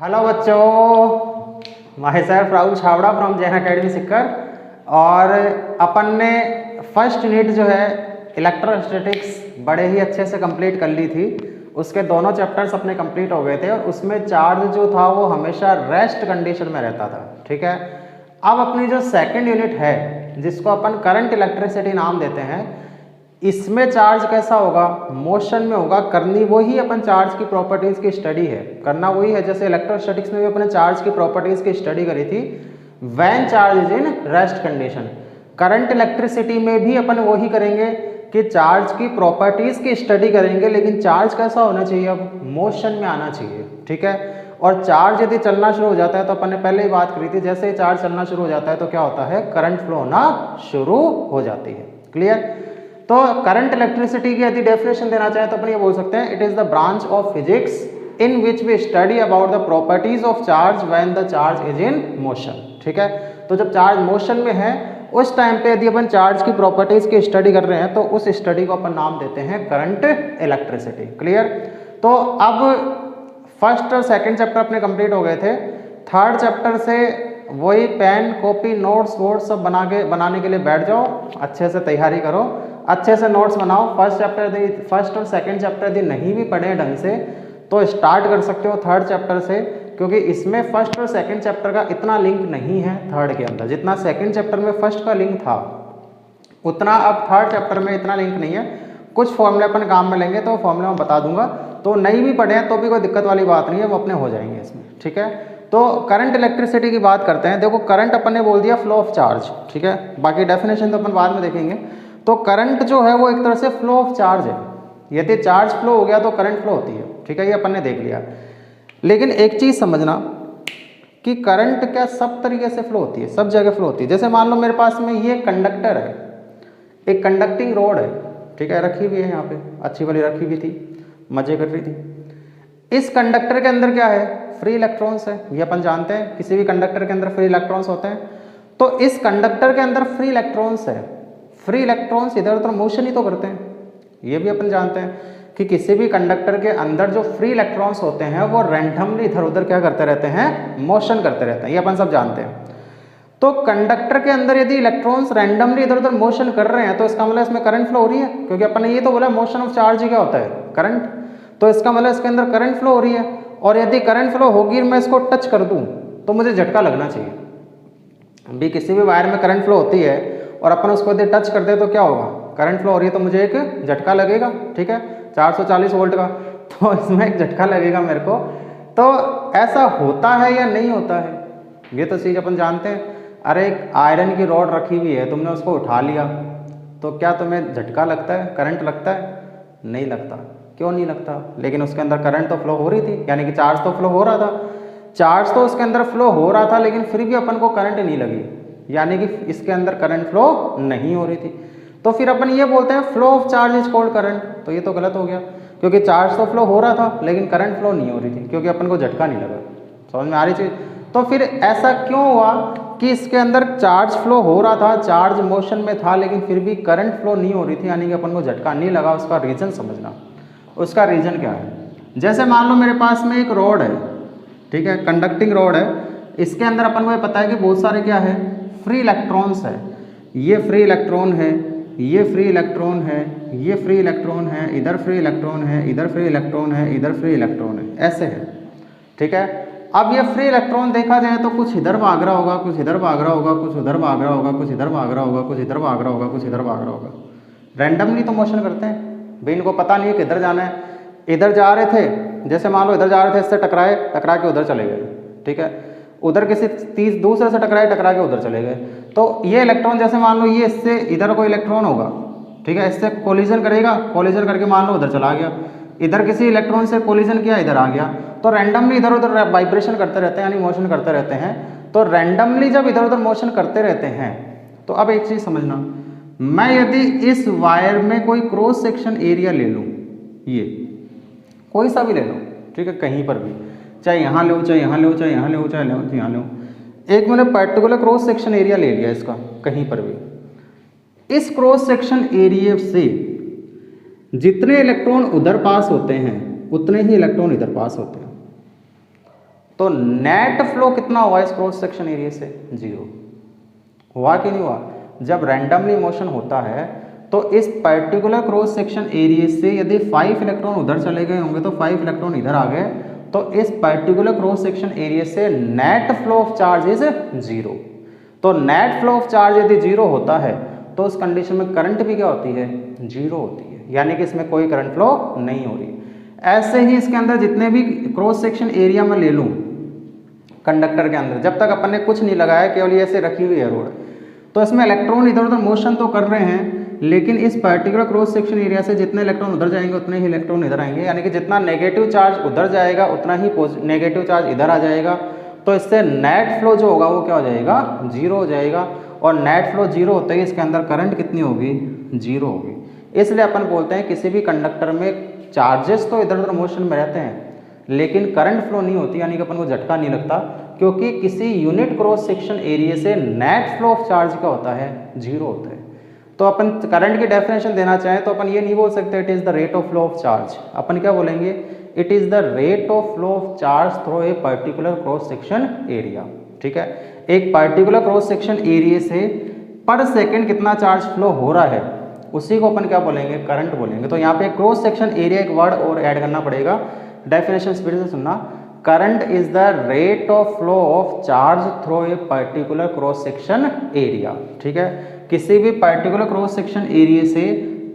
Hello बच्चों, myself Rahul Chhawda from Jain academy Sikar. और अपन ने फर्स्ट यूनिट जो है इलेक्ट्रोस्टैटिक्स बड़े ही अच्छे से कंप्लीट कर ली थी। उसके दोनों चैप्टर्स अपने कंप्लीट हो गए थे और उसमें चार्ज जो था वो हमेशा रेस्ट कंडीशन में रहता था। ठीक है, अब अपनी जो सेकंड यूनिट है जिसको अपन करंट इलेक्ट्रिसिटी नाम देते हैं, इसमें चार्ज कैसा होगा, मोशन में होगा। करनी वही अपन चार्ज की प्रॉपर्टीज की स्टडी है, करना वही है जैसे इलेक्ट्रोस्टैटिक्स में भी अपने चार्ज की प्रॉपर्टीज की स्टडी करी थी, when charge is in rest condition. Current electricity में भी अपन वही करेंगे कि चार्ज की प्रॉपर्टीज की स्टडी करेंगे, लेकिन चार्ज कैसा होना चाहिए, अब मोशन में आना चाहिए। ठीक है, और चार्ज यदि चलना शुरू हो जाता है तो अपन ने पहले ही बात करी थी, जैसे ही चार्ज चलना शुरू हो जाता है तो क्या होता है, करंट फ्लो होना शुरू हो जाती है। क्लियर। तो करंट इलेक्ट्रिसिटी की यदि डेफिनेशन देना चाहे तो अपन ये बोल सकते हैं, it is the branch of physics in which we study about the properties of charge when the charge is in motion. ठीक है, तो जब चार्ज मोशन में है उस टाइम पे यदि अपन चार्ज की प्रॉपर्टीज की स्टडी कर रहे हैं तो उस स्टडी को अपन नाम देते हैं करंट इलेक्ट्रिसिटी। क्लियर। तो अब फर्स्ट और सेकंड चैप्टर अपने कंप्लीट हो गए थे। थर्ड चैप्टर से वही पेन कॉपी नोट्स वोट्स सब बनाने के लिए बैठ जाओ, अच्छे से तैयारी करो, अच्छे से नोट्स बनाओ। फर्स्ट और सेकंड चैप्टर यदि नहीं भी पढ़े ढंग से तो स्टार्ट कर सकते हो थर्ड चैप्टर से, क्योंकि इसमें फर्स्ट और सेकंड चैप्टर का इतना लिंक नहीं है थर्ड के अंदर। जितना सेकंड चैप्टर में फर्स्ट का लिंक था उतना अब थर्ड चैप्टर में इतना लिंक नहीं है। कुछ फॉर्मूले अपन काम में लेंगे तो फॉर्मूले मैं बता दूंगा, तो नहीं भी पढ़े हैं तो भी कोई दिक्कत वाली बात नहीं है, वो अपने हो जाएंगे इसमें। ठीक है, तो करंट इलेक्ट्रिसिटी की बात करते हैं। देखो करंट अपन ने बोल दिया फ्लो ऑफ चार्ज। ठीक है, बाकी डेफिनेशन तो अपन बाद में देखेंगे। तो करंट जो है वो एक तरह से फ्लो ऑफ चार्ज है। यदि चार्ज फ्लो हो गया तो करंट फ्लो होती है। ठीक है, ये अपन ने देख लिया। लेकिन एक चीज समझना कि करंट क्या सब तरीके से फ्लो होती है, सब जगह फ्लो होती है। जैसे मान लो मेरे पास में ये कंडक्टर है, एक कंडक्टिंग रोड है, ठीक है, रखी हुई है यहाँ पे, अच्छी वाली रखी हुई थी, मजे कर रही थी। इस कंडक्टर के अंदर क्या है, फ्री इलेक्ट्रॉन्स है, ये अपन जानते हैं, किसी भी कंडक्टर के अंदर फ्री इलेक्ट्रॉन्स होते हैं। तो इस कंडक्टर के अंदर फ्री इलेक्ट्रॉन्स है, फ्री इलेक्ट्रॉन्स इधर उधर मोशन ही तो करते हैं। ये भी अपन जानते हैं कि किसी भी कंडक्टर के अंदर जो फ्री इलेक्ट्रॉन्स होते हैं वो रैंडमली इधर उधर क्या करते रहते हैं, मोशन करते रहते हैं, ये अपन सब जानते हैं। तो कंडक्टर के अंदर यदि इलेक्ट्रॉन्स रैंडमली इधर उधर मोशन कर रहे हैं तो इसका मतलब इसमें करंट फ्लो हो रही है, क्योंकि अपन ने ये तो बोला मोशन ऑफ चार्ज ही क्या होता है, करंट। तो इसका मतलब इसके अंदर करंट फ्लो हो रही है, और यदि करंट फ्लो होगी मैं इसको टच कर दूं तो मुझे झटका लगना चाहिए। अभी किसी भी वायर में करंट फ्लो होती है और अपन उसको यदि टच कर दे तो क्या होगा, करंट फ्लो हो रही है तो मुझे एक झटका लगेगा। ठीक है, 440 वोल्ट का, तो इसमें एक झटका लगेगा मेरे को। तो ऐसा होता है या नहीं होता है, ये तो चीज़ अपन जानते हैं। अरे एक आयरन की रॉड रखी हुई है, तुमने उसको उठा लिया तो क्या तुम्हें झटका लगता है, करंट लगता है? नहीं लगता। क्यों नहीं लगता? लेकिन उसके अंदर करंट तो फ्लो हो रही थी, यानी कि चार्ज तो फ्लो हो रहा था। चार्ज तो उसके अंदर फ्लो हो रहा था लेकिन फिर भी अपन को करंट नहीं लगी, यानी कि इसके अंदर करंट फ्लो नहीं हो रही थी। तो फिर अपन ये बोलते हैं flow of charge is called current. तो ये तो गलत हो गया, क्योंकि चार्ज तो फ्लो हो रहा था लेकिन करंट फ्लो नहीं हो रही थी, क्योंकि अपन को झटका नहीं लगा। समझ में आ रही चीज? तो फिर ऐसा क्यों हुआ कि इसके अंदर चार्ज फ्लो हो रहा था, चार्ज मोशन में था, लेकिन फिर भी करंट फ्लो नहीं हो रही थी, यानी कि अपन को झटका नहीं लगा? उसका रीजन समझना। उसका रीजन क्या है, जैसे मान लो मेरे पास में एक रोड है, ठीक है, कंडक्टिंग रोड है, इसके अंदर अपन को ये पता है कि बहुत सारे क्या है, फ्री इलेक्ट्रॉन्स है। ये फ्री इलेक्ट्रॉन है, ये फ्री इलेक्ट्रॉन है, ये फ्री इलेक्ट्रॉन है, इधर फ्री इलेक्ट्रॉन है, इधर फ्री इलेक्ट्रॉन है, इधर फ्री इलेक्ट्रॉन है, ऐसे है। ठीक है, अब ये फ्री इलेक्ट्रॉन देखा जाए तो कुछ इधर भाग रहा होगा, कुछ इधर भाग रहा होगा, कुछ उधर भाग रहा होगा, कुछ इधर भाग रहा होगा, कुछ इधर भाग रहा होगा, कुछ इधर भाग रहा होगा। रैंडमली तो मोशन करते हैं भाई, इनको पता नहीं है किधर जाना है। इधर जा रहे थे, जैसे मान लो इधर जा रहे थे, इससे टकराए, टकरा के उधर चले गए। ठीक है, उधर किसी दूसरे से टकराए, टकरा के उधर चले गए। तो ये इलेक्ट्रॉन जैसे मान लो ये इससे इधर कोई इलेक्ट्रॉन होगा, ठीक है, इससे कोलिजन करेगा, कोलिजन करके मान लो उधर चला गया, इधर किसी इलेक्ट्रॉन से कोलिजन किया, इधर आ गया। तो रैंडमली इधर उधर वाइब्रेशन करते रहते हैं, यानी मोशन करते रहते हैं। तो रैंडमली जब इधर उधर मोशन करते रहते हैं तो अब एक चीज समझना, मैं यदि इस वायर में कोई क्रॉस सेक्शन एरिया ले लूँ, ये कोई सा भी ले लो, ठीक है, कहीं पर भी, चाहे यहाँ ले, चाहे यहाँ ले, चाहे यहाँ ले, चाहे यहाँ ले, एक मैंने पर्टिकुलर क्रॉस सेक्शन एरिया ले लिया इसका, कहीं पर भी, इस क्रॉस सेक्शन एरिया से जितने इलेक्ट्रॉन उधर पास होते हैं उतने ही इलेक्ट्रॉन इधर पास होते हैं। तो नेट फ्लो कितना हुआ इस क्रॉस सेक्शन एरिया से? 0 हुआ कि नहीं हुआ? जब रैंडमली मोशन होता है तो इस पर्टिकुलर क्रॉस सेक्शन एरिया से यदि 5 इलेक्ट्रॉन उधर चले गए होंगे तो 5 इलेक्ट्रॉन इधर आ गए, तो इस पर्टिकुलर क्रॉस सेक्शन एरिया से net flow of charge is 0। तो नेट फ्लो ऑफ चार्ज यदि 0 होता है तो उस कंडीशन में करंट भी क्या होती है? 0 होती है, यानी कि इसमें कोई करंट फ्लो नहीं हो रही। ऐसे ही इसके अंदर जितने भी क्रॉस सेक्शन एरिया में ले लूँ कंडक्टर के अंदर, जब तक अपन ने कुछ नहीं लगाया, केवल ये ऐसे रखी हुई है रोड, तो इसमें इलेक्ट्रॉन इधर उधर मोशन तो कर रहे हैं, लेकिन इस पर्टिकुलर क्रॉस सेक्शन एरिया से जितने इलेक्ट्रॉन उधर जाएंगे उतने ही इलेक्ट्रॉन इधर आएंगे, यानी कि जितना नेगेटिव चार्ज उधर जाएगा उतना ही नेगेटिव चार्ज इधर आ जाएगा। तो इससे नेट फ्लो जो होगा वो क्या हो जाएगा? 0 हो जाएगा। और नेट फ्लो 0 होते ही इसके अंदर करंट कितनी होगी? 0 होगी। इसलिए अपन बोलते हैं किसी भी कंडक्टर में चार्जेस तो इधर उधर मोशन में रहते हैं लेकिन करंट फ्लो नहीं होती, यानी कि अपन को झटका नहीं लगता, क्योंकि किसी यूनिट क्रॉस सेक्शन एरिया से नेट फ्लो ऑफ चार्ज क्या होता है? 0 होता है। तो अपन करंट की डेफिनेशन देना चाहें तो अपन ये नहीं बोल सकते it is the rate of flow of charge, अपन क्या बोलेंगे? It is the rate of flow of charge through a particular cross section area. ठीक है, एक पर्टिकुलर क्रॉस सेक्शन एरिया से पर सेकेंड कितना चार्ज फ्लो हो रहा है उसी को अपन क्या बोलेंगे? करंट बोलेंगे। तो यहाँ पे क्रॉस सेक्शन एरिया एक वर्ड और ऐड करना पड़ेगा, डेफिनेशन स्पीड से सुनना। Current is the rate of flow of charge through a particular cross section area. ठीक है, किसी भी पर्टिकुलर क्रॉस सेक्शन एरिया से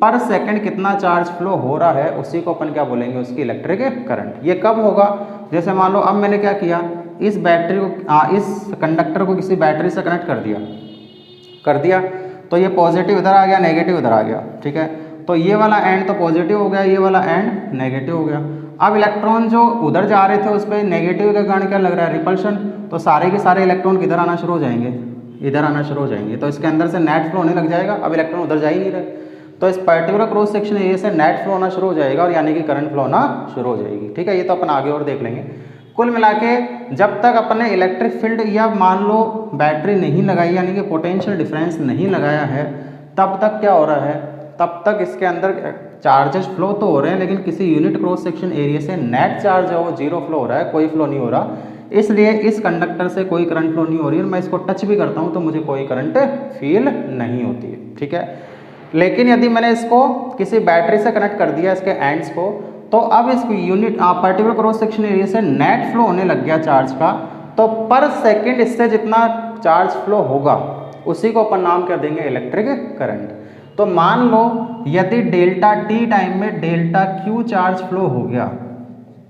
पर सेकंड कितना चार्ज फ्लो हो रहा है उसी को अपन क्या बोलेंगे? उसकी इलेक्ट्रिक करंट। ये कब होगा? जैसे मान लो अब मैंने क्या किया, इस बैटरी को इस कंडक्टर को किसी बैटरी से कनेक्ट कर दिया तो ये पॉजिटिव इधर आ गया, नेगेटिव इधर आ गया। ठीक है, तो ये वाला एंड तो पॉजिटिव हो गया, ये वाला एंड नेगेटिव हो गया। अब इलेक्ट्रॉन जो उधर जा रहे थे उस पर नेगेटिव के कारण क्या लग रहा है? रिपल्शन। तो सारे के सारे इलेक्ट्रॉन किधर आना शुरू हो जाएंगे? इधर आना शुरू हो जाएंगे। तो इसके अंदर से नेट फ्लो होने लग जाएगा, अब इलेक्ट्रॉन उधर जा ही नहीं रहे, तो इस पर्टिकुलर क्रॉस सेक्शन एरिया से नेट फ्लो होना शुरू हो जाएगा और यानी कि करंट फ्लो होना शुरू हो जाएगी। ठीक है, ये तो अपन आगे और देख लेंगे। कुल मिला के जब तक अपन ने इलेक्ट्रिक फील्ड या मान लो बैटरी नहीं लगाई, यानी कि पोटेंशियल डिफरेंस नहीं लगाया है, तब तक क्या हो रहा है? तब तक इसके अंदर चार्जेस फ्लो तो हो रहे हैं, लेकिन किसी यूनिट क्रॉस सेक्शन एरिया से नेट चार्ज है वो 0 फ्लो हो रहा है, कोई फ्लो नहीं हो रहा। इसलिए इस कंडक्टर से कोई करंट फ्लो नहीं हो रही है। मैं इसको टच भी करता हूँ तो मुझे कोई करंट फील नहीं होती है। ठीक है, लेकिन यदि मैंने इसको किसी बैटरी से कनेक्ट कर दिया इसके एंड्स को, तो अब इस unit particular cross section area से नेट फ्लो होने लग गया चार्ज का, तो पर सेकेंड इससे जितना चार्ज फ्लो होगा उसी को अपन नाम क्या देंगे? Electric current. तो मान लो यदि डेल्टा टी टाइम में डेल्टा क्यू चार्ज फ्लो हो गया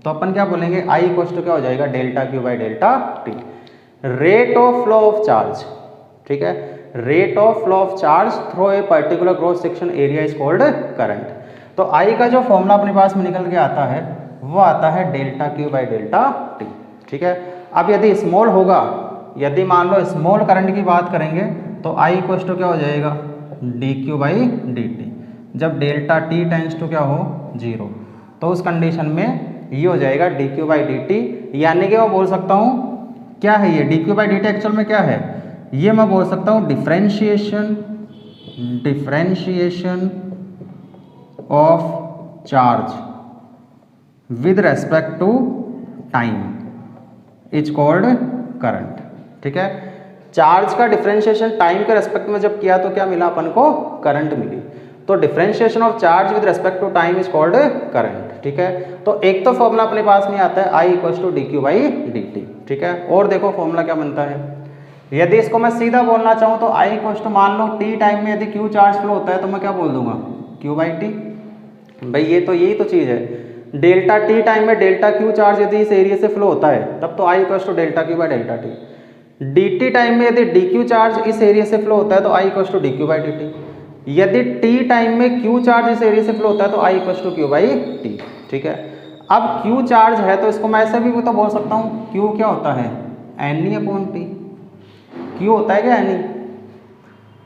तो अपन क्या बोलेंगे? आई इक्वल्स टू क्या हो जाएगा? Delta Q by delta T, rate of flow of charge. ठीक है, rate of flow of charge through a particular cross section area is called current. तो आई का जो फॉर्मूला अपने पास में निकल के आता है वो आता है delta Q by delta T. ठीक है, अब यदि स्मॉल होगा, यदि मान लो स्मॉल करंट की बात करेंगे तो आई इक्वल्स टू क्या हो जाएगा? D Q by D T. जब डेल्टा टी टेंस टू क्या हो? 0, तो उस कंडीशन में ये हो जाएगा d Q by D t. यानी कि मैं बोल सकता हूँ क्या है ये? D Q by D t actual में क्या है? ये मैं बोल सकता हूँ differentiation of charge with respect to time is called current. ठीक है, चार्ज का डिफरेंशिएशन टाइम के रेस्पेक्ट में जब किया तो क्या मिला अपन को? करंट मिली। तो differentiation of charge with respect to time is called current. ठीक है, तो एक तो फॉर्मूला अपने पास में आता है I equals to D Q by D T. ठीक है, और देखो फॉर्मूला क्या बनता है। यदि इसको मैं सीधा बोलना चाहूँ तो आई इक्वल्स टू मान लो टी टाइम में यदि क्यू चार्ज फ्लो होता है तो मैं क्या बोल दूंगा? Q by T. भाई ये तो यही तो चीज़ है, डेल्टा टी टाइम में डेल्टा क्यू चार्ज यदि इस एरिया से फ्लो होता है तब तो I equals to delta Q by delta T. D T time में यदि डी क्यू चार्ज इस एरिया से फ्लो होता है तो I equals to D Q by D T. यदि टी टाइम में क्यू चार्ज इस एरिया से फ्लो होता है तो I equals to Q by T. ठीक है, अब क्यू चार्ज है तो इसको मैं ऐसे भी तो बोल सकता हूँ, क्यू क्या होता है? N e upon t. Q होता है क्या? N e.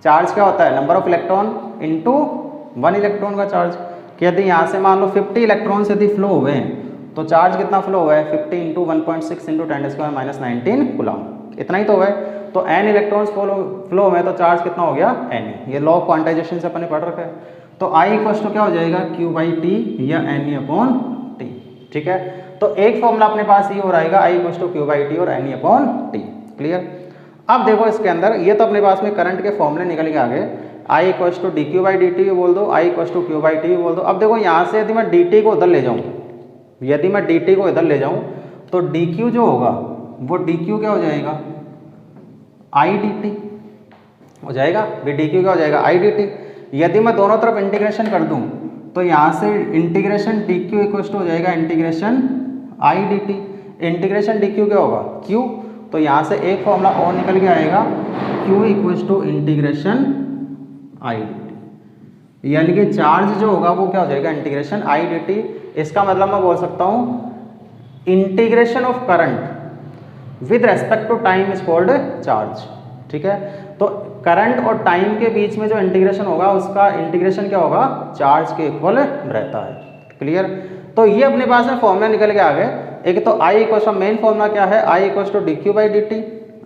चार्ज क्या होता है? Number of electron into 1 electron का चार्ज। कि यदि यहाँ से मान लो 50 इलेक्ट्रॉन्स यदि फ्लो हुए हैं तो चार्ज कितना फ्लो हुआ है? 50 इंटू 1.6 इंटू 10⁻⁻19 कूलम, इतना ही तो हुआ है। तो n इलेक्ट्रॉन्स फ्लो हुए तो चार्ज कितना हो गया? n। ये लॉ ऑफ क्वांटाइजेशन से अपन ने पढ़ रखा है। तो I इक्वल्स टू क्या हो जाएगा? Q बाई टी या n अपॉन टी। ठीक है, तो एक फॉर्मूला अपने पास ये हो रहेगा I equal to Q by T और एन अपॉन टी। क्लियर। अब देखो इसके अंदर ये तो अपने पास में करंट के फॉर्मूले निकल के आ गए, I equal to D Q by D t बोल दो, I equal to Q by t बोल दो। अब देखो यहाँ से यदि मैं डी टी को उधर ले जाऊँ, यदि मैं डी टी को इधर ले जाऊँ तो डी क्यू जो होगा वो डी क्यू क्या हो जाएगा, आई डी टी हो जाएगा। डी क्यू क्या हो जाएगा, आई डी टी। यदि मैं दोनों तरफ इंटीग्रेशन कर दूं तो यहाँ से integration d q equal to हो जाएगा integration I D t. Integration d q क्या होगा, क्यू। तो यहाँ से एक फॉर्मूला और निकल के आएगा, q equal to integration I D t, यानी कि चार्ज जो होगा वो क्या हो जाएगा, इंटीग्रेशन आई डी टी। इसका मतलब मैं बोल सकता हूँ integration of current with respect to time is called charge. ठीक है, तो करंट और टाइम के बीच में जो इंटीग्रेशन होगा उसका इंटीग्रेशन क्या होगा, चार्ज के इक्वल रहता है। क्लियर। तो ये अपने पास में फॉर्मूला निकल के आ गए। एक तो I equal to, main formula क्या है, I equal to D Q by D T,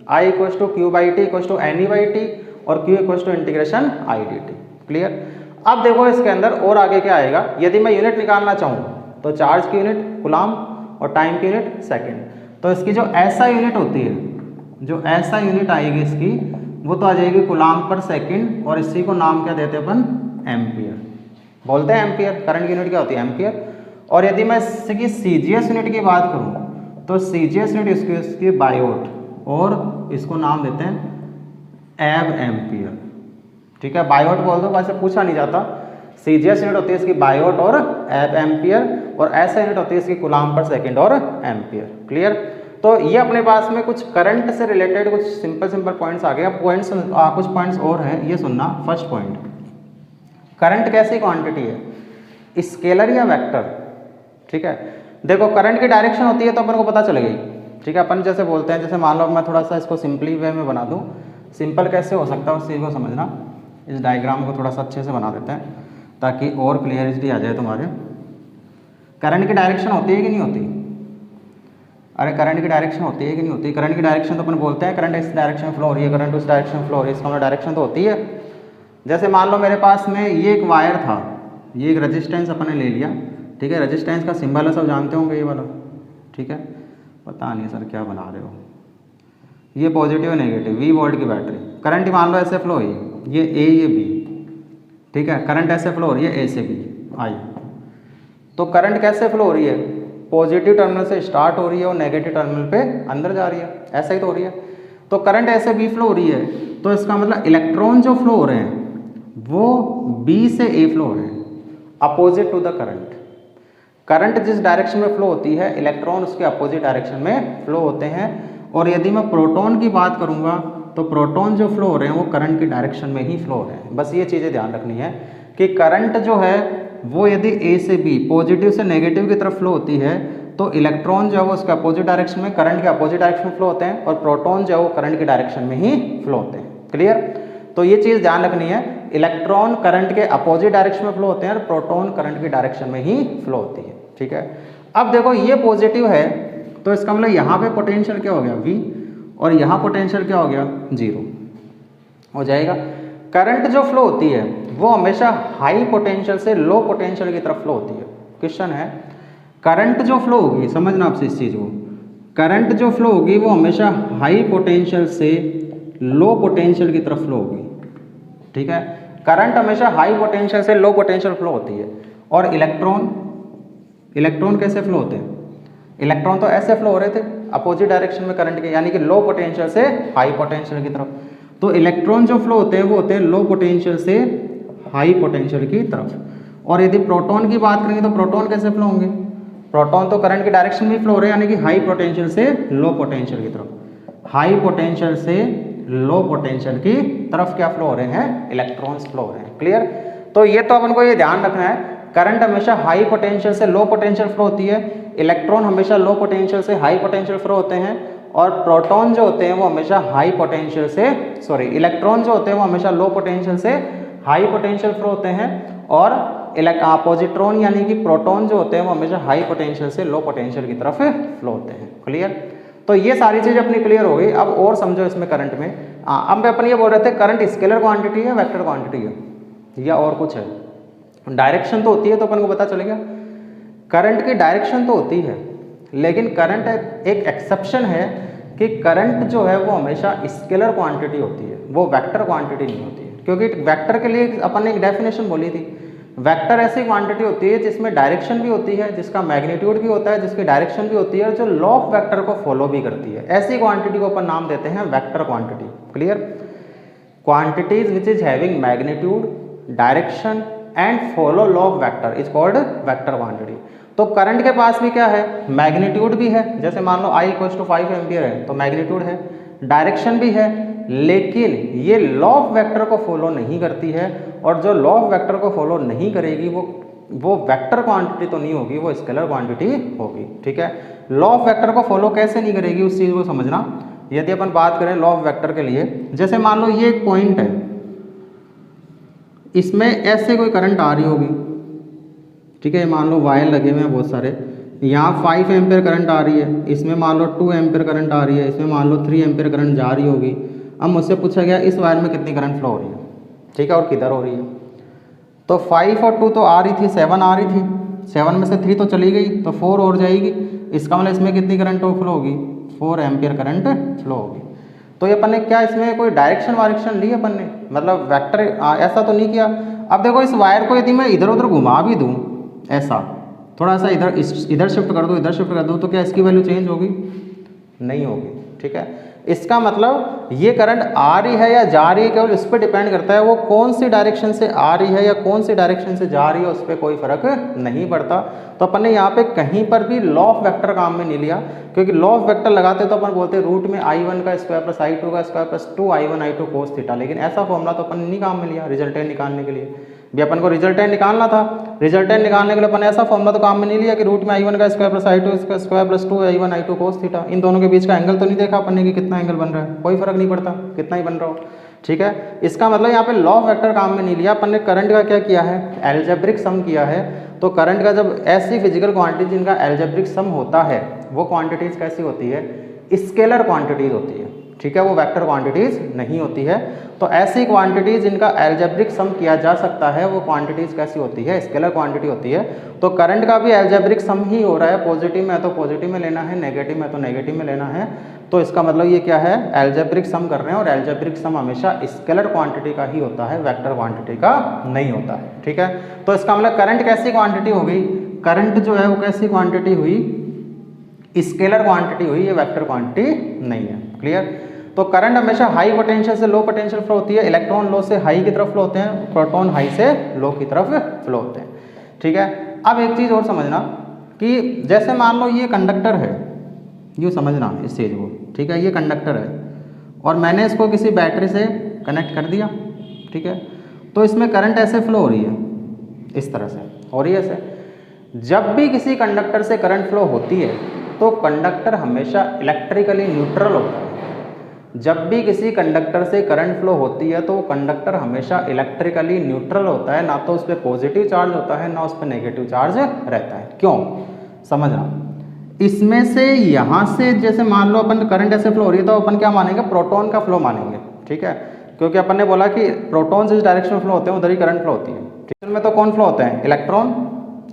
I equal to Q by T equal to N E by T और Q equal to integration I D T. Clear. अब देखो इसके अंदर और आगे क्या आएगा, यदि मैं यूनिट निकालना चाहूँ तो चार्ज की यूनिट कूलाम और टाइम की यूनिट सेकेंड। तो इसकी जो ऐसा यूनिट होती है, जो ऐसा यूनिट आएगी इसकी, वो तो आ जाएगी कूलाम पर सेकंड, और इसी को नाम क्या देते हैं अपन, एम्पियर बोलते हैं। एम्पियर करंट की यूनिट क्या होती है, एम्पियर। और यदि मैं इसकी सीजीएस यूनिट की बात करूं तो सीजीएस यूनिट इसकी बायोट, और इसको नाम देते हैं एब एम्पियर। ठीक है, बायोट बोल दो, वैसे पूछा नहीं जाता। सीजीएस यूनिट होती है इसकी बायोट और एब एम्पियर, और ऐसा यूनिट होती है इसकी कूलाम पर सेकंड और एम्पियर। क्लियर। तो ये अपने पास में कुछ करंट से रिलेटेड कुछ सिंपल पॉइंट्स आ गए। अब पॉइंट्स कुछ पॉइंट्स और हैं, ये सुनना। फर्स्ट पॉइंट, करंट कैसी क्वांटिटी है, स्केलर या वेक्टर। ठीक है, देखो करंट की डायरेक्शन होती है तो अपन को पता चलेगी। ठीक है, अपन जैसे बोलते हैं, जैसे मान लो मैं थोड़ा सा इसको सिंपली वे में बना दूँ, सिंपल कैसे हो सकता है उस चीज़ को समझना। इस डायग्राम को थोड़ा सा अच्छे से बना देते हैं ताकि और क्लियरिटी आ जाए तुम्हारे। करंट की डायरेक्शन होती है कि नहीं होती, अरे करंट की डायरेक्शन होती है कि नहीं होती। करंट की डायरेक्शन तो अपन बोलते हैं करंट इस डायरेक्शन फ्लो हो रही है, करंट उस डायरेक्शन फ्लो हो रही है, इसका मतलब डायरेक्शन तो होती है। जैसे मान लो मेरे पास में ये एक वायर था, ये एक रेजिस्टेंस अपन ने ले लिया। ठीक है, रेजिस्टेंस का सिंबल है, सब जानते होंगे ये वाला। ठीक है, पता नहीं सर क्या बना रहे हो, ये पॉजिटिव नेगेटिव, वी वोल्ट की बैटरी। करंट मान लो ऐसे फ्लो हुई, ये ए ये बी। ठीक है, करंट ऐसे फ्लो हो रही है ए से बी आई। तो करंट कैसे फ्लो हो रही है, पॉजिटिव टर्मिनल से स्टार्ट हो रही है और नेगेटिव टर्मिनल पे अंदर जा रही है, ऐसा ही तो हो रही है। तो करंट ऐसे बी फ्लो हो रही है, तो इसका मतलब इलेक्ट्रॉन जो फ्लो हो रहे हैं वो बी से ए फ्लो हो रहे हैं, opposite to the current. Current जिस डायरेक्शन में फ्लो होती है, इलेक्ट्रॉन उसके अपोजिट डायरेक्शन में फ्लो होते हैं। और यदि मैं प्रोटॉन की बात करूंगा तो प्रोटॉन जो फ्लो हो रहे हैं वो करंट की डायरेक्शन में ही फ्लो हो रहे हैं। बस ये चीज़ें ध्यान रखनी है कि करंट जो है वो यदि ए से बी, पॉजिटिव से नेगेटिव की तरफ फ्लो होती है, तो इलेक्ट्रॉन जो है वो उसके अपोजिट डायरेक्शन में, करंट के अपोजिट डायरेक्शन में फ्लो होते हैं, और प्रोटॉन जो है वो करंट की डायरेक्शन में ही फ्लो होते हैं। क्लियर। तो ये चीज़ ध्यान रखनी है, इलेक्ट्रॉन करंट के अपोजिट डायरेक्शन में फ्लो होते हैं और प्रोटॉन करंट की डायरेक्शन में ही फ्लो होती है। ठीक है, अब देखो ये पॉजिटिव है तो इसका मतलब यहाँ पे पोटेंशियल क्या हो गया, V, और यहाँ पोटेंशियल क्या हो गया, 0 हो जाएगा। करंट जो फ्लो होती है वो हमेशा हाई पोटेंशियल से लो पोटेंशियल की तरफ फ्लो होती है। क्वेश्चन है, करंट जो फ्लो होगी, समझना आपसे इस चीज़ को, करंट जो फ्लो होगी वो हमेशा हाई पोटेंशियल से लो पोटेंशियल की तरफ फ्लो होगी। ठीक है, करंट हमेशा हाई पोटेंशियल से लो पोटेंशियल फ्लो होती है। और इलेक्ट्रॉन कैसे फ्लो होते हैं, इलेक्ट्रॉन तो ऐसे फ्लो हो रहे थे अपोजिट डायरेक्शन में करंट के, यानी कि लो पोटेंशियल से हाई पोटेंशियल की तरफ। तो इलेक्ट्रॉन जो फ्लो होते हैं वो होते हैं लो पोटेंशियल से हाई पोटेंशियल की तरफ। और यदि प्रोटॉन की बात करेंगे तो प्रोटॉन कैसे फ्लो होंगे, प्रोटॉन तो करंट की डायरेक्शन में फ्लो हो रहे हैं, यानी कि हाई पोटेंशियल से लो पोटेंशियल की तरफ। हाई पोटेंशियल से लो पोटेंशियल की तरफ क्या फ्लो हो रहे हैं, इलेक्ट्रॉन्स फ्लो हो रहे हैं। क्लियर। तो ये तो अपन को ये ध्यान रखना है, करंट हमेशा हाई पोटेंशियल से लो पोटेंशियल फ्लो होती है, इलेक्ट्रॉन हमेशा लो पोटेंशियल से हाई पोटेंशियल फ्लो होते हैं, और प्रोटॉन जो होते हैं वो हमेशा हाई पोटेंशियल से, इलेक्ट्रॉन जो होते हैं वो हमेशा लो पोटेंशियल से हाई पोटेंशियल फ्लो होते हैं, और पॉजिट्रॉन यानी कि प्रोटॉन जो होते हैं वो हमेशा हाई पोटेंशियल से लो पोटेंशियल की तरफ फ्लो होते हैं। क्लियर। तो ये सारी चीज़ अपनी क्लियर हो गई। अब और समझो इसमें करंट में, अब अपन ये बोल रहे थे करंट स्केलर क्वांटिटी है, वेक्टर क्वांटिटी है, या और कुछ है। डायरेक्शन तो होती है तो अपन को पता चलेगा, करंट की डायरेक्शन तो होती है, लेकिन करंट एक एक्सेप्शन है कि करंट जो है वो हमेशा स्केलर क्वांटिटी होती है, वो वेक्टर क्वांटिटी नहीं होती है। क्योंकि वेक्टर के लिए अपन ने एक डेफिनेशन बोली थी, वेक्टर ऐसी क्वांटिटी होती है जिसमें डायरेक्शन भी होती है, जिसका मैग्नीट्यूड भी होता है, जिसकी डायरेक्शन भी होती है, और जो लॉ ऑफ वेक्टर को फॉलो भी करती है। ऐसी क्वांटिटी को अपन नाम देते हैं vector quantity. Clear? Quantities which is having magnitude, direction and follow law of vector is called vector quantity. तो करंट के पास भी क्या है? मैग्नीट्यूड भी है, जैसे मान लो I = 5 एम्पियर है तो मैग्नीट्यूड है, डायरेक्शन भी है, लेकिन ये लॉ ऑफ वेक्टर को फॉलो नहीं करती है, और जो लॉ ऑफ वेक्टर को फॉलो नहीं करेगी वो वेक्टर क्वांटिटी तो नहीं होगी, वो स्केलर क्वांटिटी होगी। ठीक है? लॉ ऑफ वेक्टर को फॉलो कैसे नहीं करेगी उस चीज़ को समझना। यदि अपन बात करें लॉ ऑफ वेक्टर के लिए, जैसे मान लो ये एक पॉइंट है, इसमें ऐसे कोई करंट आ रही होगी, ठीक है, मान लो वायर लगे हुए हैं बहुत सारे, यहाँ 5 एम्पियर करंट आ रही है, इसमें मान लो 2 एम्पियर करंट आ रही है, इसमें मान लो 3 एम्पियर करंट जा रही होगी। अब मुझसे पूछा गया इस वायर में कितनी करंट फ्लो हो रही है, ठीक है, और किधर हो रही है। तो 5 और 2 तो आ रही थी, 7 आ रही थी, 7 में से 3 तो चली गई, तो 4 और जाएगी, इसका मतलब इसमें कितनी करंट फ्लो होगी? 4 एम्पियर करंट फ्लो होगी। तो ये अपन ने क्या इसमें कोई डायरेक्शन वायरेक्शन ली अपन ने, मतलब वेक्टर ऐसा तो नहीं किया। अब देखो इस वायर को यदि मैं इधर उधर घुमा भी दूँ, ऐसा थोड़ा सा इधर शिफ्ट कर दो, इधर शिफ्ट कर दो, तो क्या इसकी वैल्यू चेंज होगी? नहीं होगी। ठीक है? इसका मतलब ये करंट आ रही है या जा रही है, केवल इस पर डिपेंड करता है वो कौन सी डायरेक्शन से आ रही है या कौन सी डायरेक्शन से जा रही है, उस पर कोई फर्क नहीं पड़ता। तो अपन ने यहाँ पे कहीं पर भी लॉ ऑफ वेक्टर काम में नहीं लिया, क्योंकि लॉ ऑफ वेक्टर लगाते तो अपन बोलते रूट में I1 का स्क्वायर प्लस I2 का square plus 2I1 I2 cos theta, लेकिन ऐसा फॉर्मूला तो अपन नहीं काम में लिया रिजल्टेंट निकालने के लिए। भी अपन को रिजल्टेंट निकालना था, रिजल्टेंट निकालने के लिए अपन ऐसा फॉर्मूला तो काम में नहीं लिया कि रूट में I1 का स्क्वायर प्लस I2 का square plus 2I1 I2 cos theta. इन दोनों के बीच का एंगल तो नहीं देखा अपन ने कि कितना एंगल बन रहा है, कोई फर्क नहीं पड़ता कितना ही बन रहा हो। ठीक है? इसका मतलब यहाँ पे लॉ ऑफ वेक्टर काम में नहीं लिया अपन ने, करंट का क्या किया है? एल्जेब्रिक सम किया है। तो करंट का जब ऐसी फिजिकल क्वांटिटी जिनका एल्जेब्रिक सम होता है, वो क्वांटिटीज कैसी होती है? स्केलर क्वांटिटीज होती है। ठीक है? वो वेक्टर क्वांटिटीज नहीं होती है। तो ऐसी क्वांटिटीज जिनका एल्जेब्रिक सम किया जा सकता है, वो क्वांटिटीज कैसी होती है? स्केलर क्वांटिटी होती है। तो करंट का भी एल्जेब्रिक सम ही हो रहा है, पॉजिटिव में है तो पॉजिटिव में लेना है, नेगेटिव में तो नेगेटिव में लेना है। तो इसका मतलब ये क्या है? एल्जेब्रिक सम कर रहे हैं, और एल्जेब्रिक सम हमेशा स्केलर क्वांटिटी का ही होता है, वेक्टर क्वांटिटी का नहीं होता है। ठीक है? तो इसका मतलब करंट कैसी क्वांटिटी हो गई? करंट जो है वो कैसी क्वांटिटी हुई? स्केलर क्वांटिटी हुई, ये वेक्टर क्वांटिटी नहीं है। क्लियर? तो करंट हमेशा हाई पोटेंशियल से लो पोटेंशियल फ्लो होती है, इलेक्ट्रॉन लो से हाई की तरफ फ्लो होते हैं, प्रोटॉन हाई से लो की तरफ फ्लो होते हैं। ठीक है? अब एक चीज़ और समझना कि जैसे मान लो ये कंडक्टर है, यूँ समझना इस चीज़ को। ठीक है? ये कंडक्टर है और मैंने इसको किसी बैटरी से कनेक्ट कर दिया। ठीक है? तो इसमें करंट ऐसे फ्लो हो रही है, इस तरह से हो रही है ऐसे। जब भी किसी कंडक्टर से करंट फ्लो होती है तो कंडक्टर हमेशा इलेक्ट्रिकली न्यूट्रल होता है। जब भी किसी कंडक्टर से करंट फ्लो होती है तो कंडक्टर हमेशा इलेक्ट्रिकली न्यूट्रल होता है, ना तो उस पर पॉजिटिव चार्ज होता है ना उस पर नेगेटिव चार्ज रहता है। क्यों? समझना, इसमें से यहाँ से जैसे मान लो अपन करंट ऐसे फ्लो हो रही है तो अपन क्या मानेंगे? प्रोटॉन का फ्लो मानेंगे। ठीक है? क्योंकि अपन ने बोला कि प्रोटॉन जिस डायरेक्शन में फ्लो होते हैं उधर ही करंट फ्लो होती है। एक्चुअल में तो कौन फ्लो होते हैं? इलेक्ट्रॉन।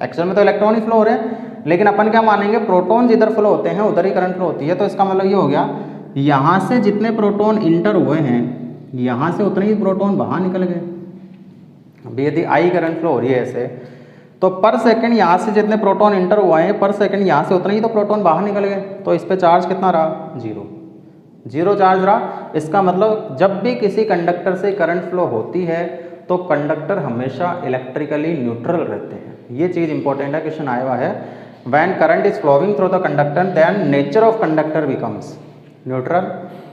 एक्चुअल में तो इलेक्ट्रॉन ही फ्लो हो रहे हैं, लेकिन अपन क्या मानेंगे? प्रोटॉन जिधर फ्लो होते हैं उधर ही करंट फ्लो होती है। तो इसका मतलब ये हो गया, यहाँ से जितने प्रोटॉन इंटर हुए हैं यहाँ से उतने ही प्रोटॉन बाहर निकल गए। अभी यदि I करंट फ्लो हो रही है ऐसे, तो पर सेकंड यहाँ से जितने प्रोटॉन इंटर हुए हैं पर सेकंड यहाँ से उतने ही तो प्रोटॉन बाहर निकल गए। तो इस पे चार्ज कितना रहा? जीरो चार्ज रहा। इसका मतलब जब भी किसी कंडक्टर से करंट फ्लो होती है तो कंडक्टर हमेशा इलेक्ट्रिकली न्यूट्रल रहते हैं। ये चीज़ इंपॉर्टेंट है, क्वेश्चन आया हुआ है। When current is flowing through the conductor then nature of conductor becomes neutral,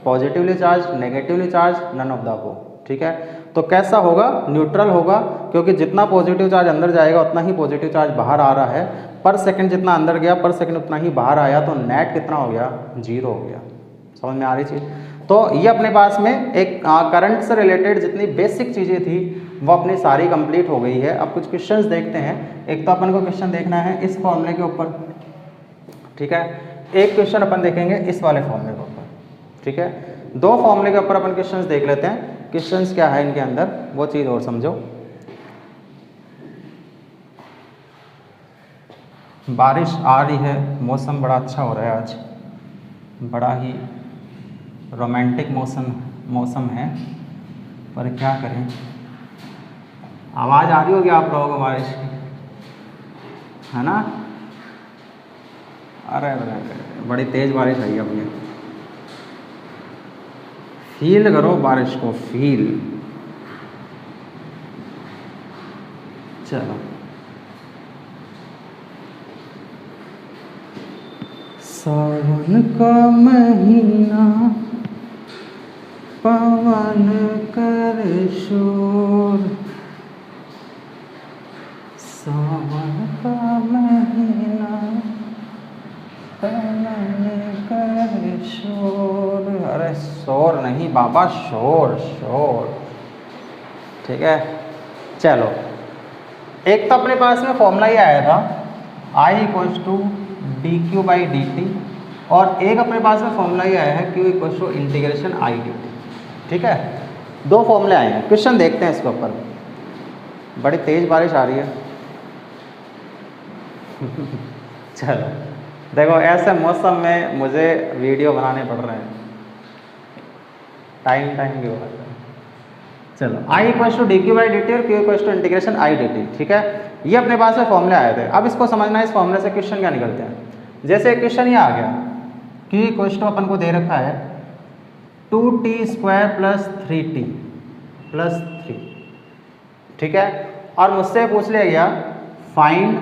positively charge, negatively charge, none of the above. ठीक है? तो कैसा होगा? न्यूट्रल होगा, क्योंकि जितना पॉजिटिव चार्ज अंदर जाएगा उतना ही पॉजिटिव चार्ज बाहर आ रहा है। पर सेकंड जितना अंदर गया पर सेकंड उतना ही बाहर आया, तो नेट कितना हो गया? 0 हो गया। समझ में आ रही चीज़? तो ये अपने पास में एक करंट से रिलेटेड जितनी बेसिक चीज़ें थी वो अपनी सारी कंप्लीट हो गई है। अब कुछ क्वेश्चंस देखते हैं। एक तो अपन को क्वेश्चन देखना है इस फॉर्मूले के ऊपर। ठीक है? एक क्वेश्चन अपन देखेंगे इस वाले फॉर्मूले के ऊपर। ठीक है? 2 फॉर्मूले के ऊपर अपन क्वेश्चंस देख लेते हैं। क्वेश्चंस क्या है इनके अंदर वो चीज़ और समझो। बारिश आ रही है, मौसम बड़ा अच्छा हो रहा है आज, बड़ा ही रोमांटिक मौसम है, पर क्या करें। आवाज़ आ रही होगी आप लोगों को बारिश की, है ना? अरे अरे बड़ी तेज़ बारिश आई है अभी। फील करो बारिश को, फील। चलो, सावन का महीना पवन कर शोर, सावन का महीना पवन कर शोर। अरे शोर नहीं बाबा, शोर शोर, ठीक है। चलो, एक तो अपने पास में फॉर्मूला ही आया था I equals to D Q by D t, और एक अपने पास में फॉर्मूला ही आया है Q equals to integration I D T, ठीक है। दो फॉर्मूले आए हैं। क्वेश्चन देखते हैं इसके ऊपर। बड़ी तेज़ बारिश आ रही है चलो देखो, ऐसे मौसम में मुझे वीडियो बनाने पड़ रहे हैं, टाइम भी हो रहा है। चलो, I equals to D Q by D t और Q equals to integration I D T, ठीक है। ये अपने पास में फॉर्मूले आए थे। अब इसको समझना है, इस फॉर्मूले से क्वेश्चन क्या निकलते हैं। जैसे क्वेश्चन ये आ गया, Q इक्वल्स टू अपन को दे रखा है 2t² प्लस 3t प्लस 3, ठीक है। और मुझसे पूछ लिया गया फाइंड,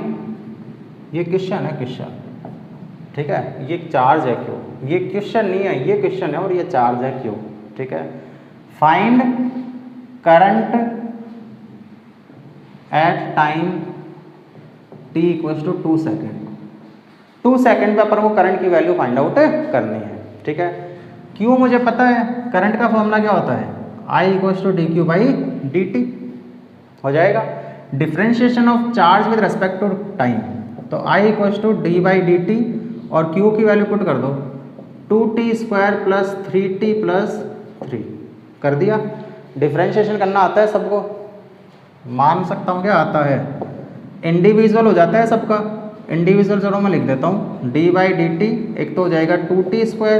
ये क्वेश्चन है, क्वेश्चन, ठीक है। ये चार्ज है क्यों, ये क्वेश्चन नहीं है, ये क्वेश्चन है और ये चार्ज है क्यों, ठीक है। Find current at time t equals to 2 second. 2 second पे अपन को करंट की वैल्यू फाइंड आउट करनी है, ठीक है। क्यों मुझे पता है, करंट का फॉर्मूला क्या होता है, I equals to D Q by D t हो जाएगा। Differentiation of charge with respect to time, तो I equals to d by D t और Q की वैल्यू पुट कर दो 2t² प्लस 3t प्लस 3, कर दिया। डिफ्रेंशिएशन करना आता है सबको, मान सकता हूँ क्या आता है। इंडिविजुअल हो जाता है सबका, इंडिविजुअल चलो मैं लिख देता हूँ डी बाई डी टी, एक तो हो जाएगा 2t²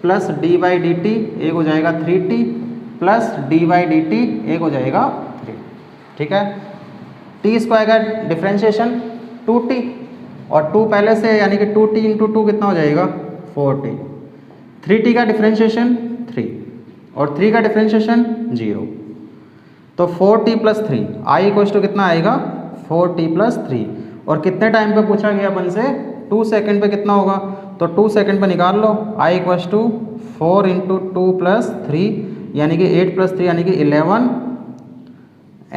plus D by D T, एक हो जाएगा 3t plus D by D T, एक हो जाएगा 3, ठीक है। t² का डिफ्रेंशिएशन 2t और 2 पहले से, यानी कि 2t इंटू 2 कितना हो जाएगा 4t। 3t का डिफ्रेंशिएशन 3 और 3 का डिफ्रेंशिएशन 0, तो 4t plus 3, I equals to कितना आएगा 4t प्लस 3। और कितने टाइम पे पूछा गया अपन से, 2 सेकेंड पे कितना होगा, तो 2 सेकेंड पे निकाल लो। I equals to 4 into 2 plus 3, यानी कि 8 प्लस 3 यानी कि 11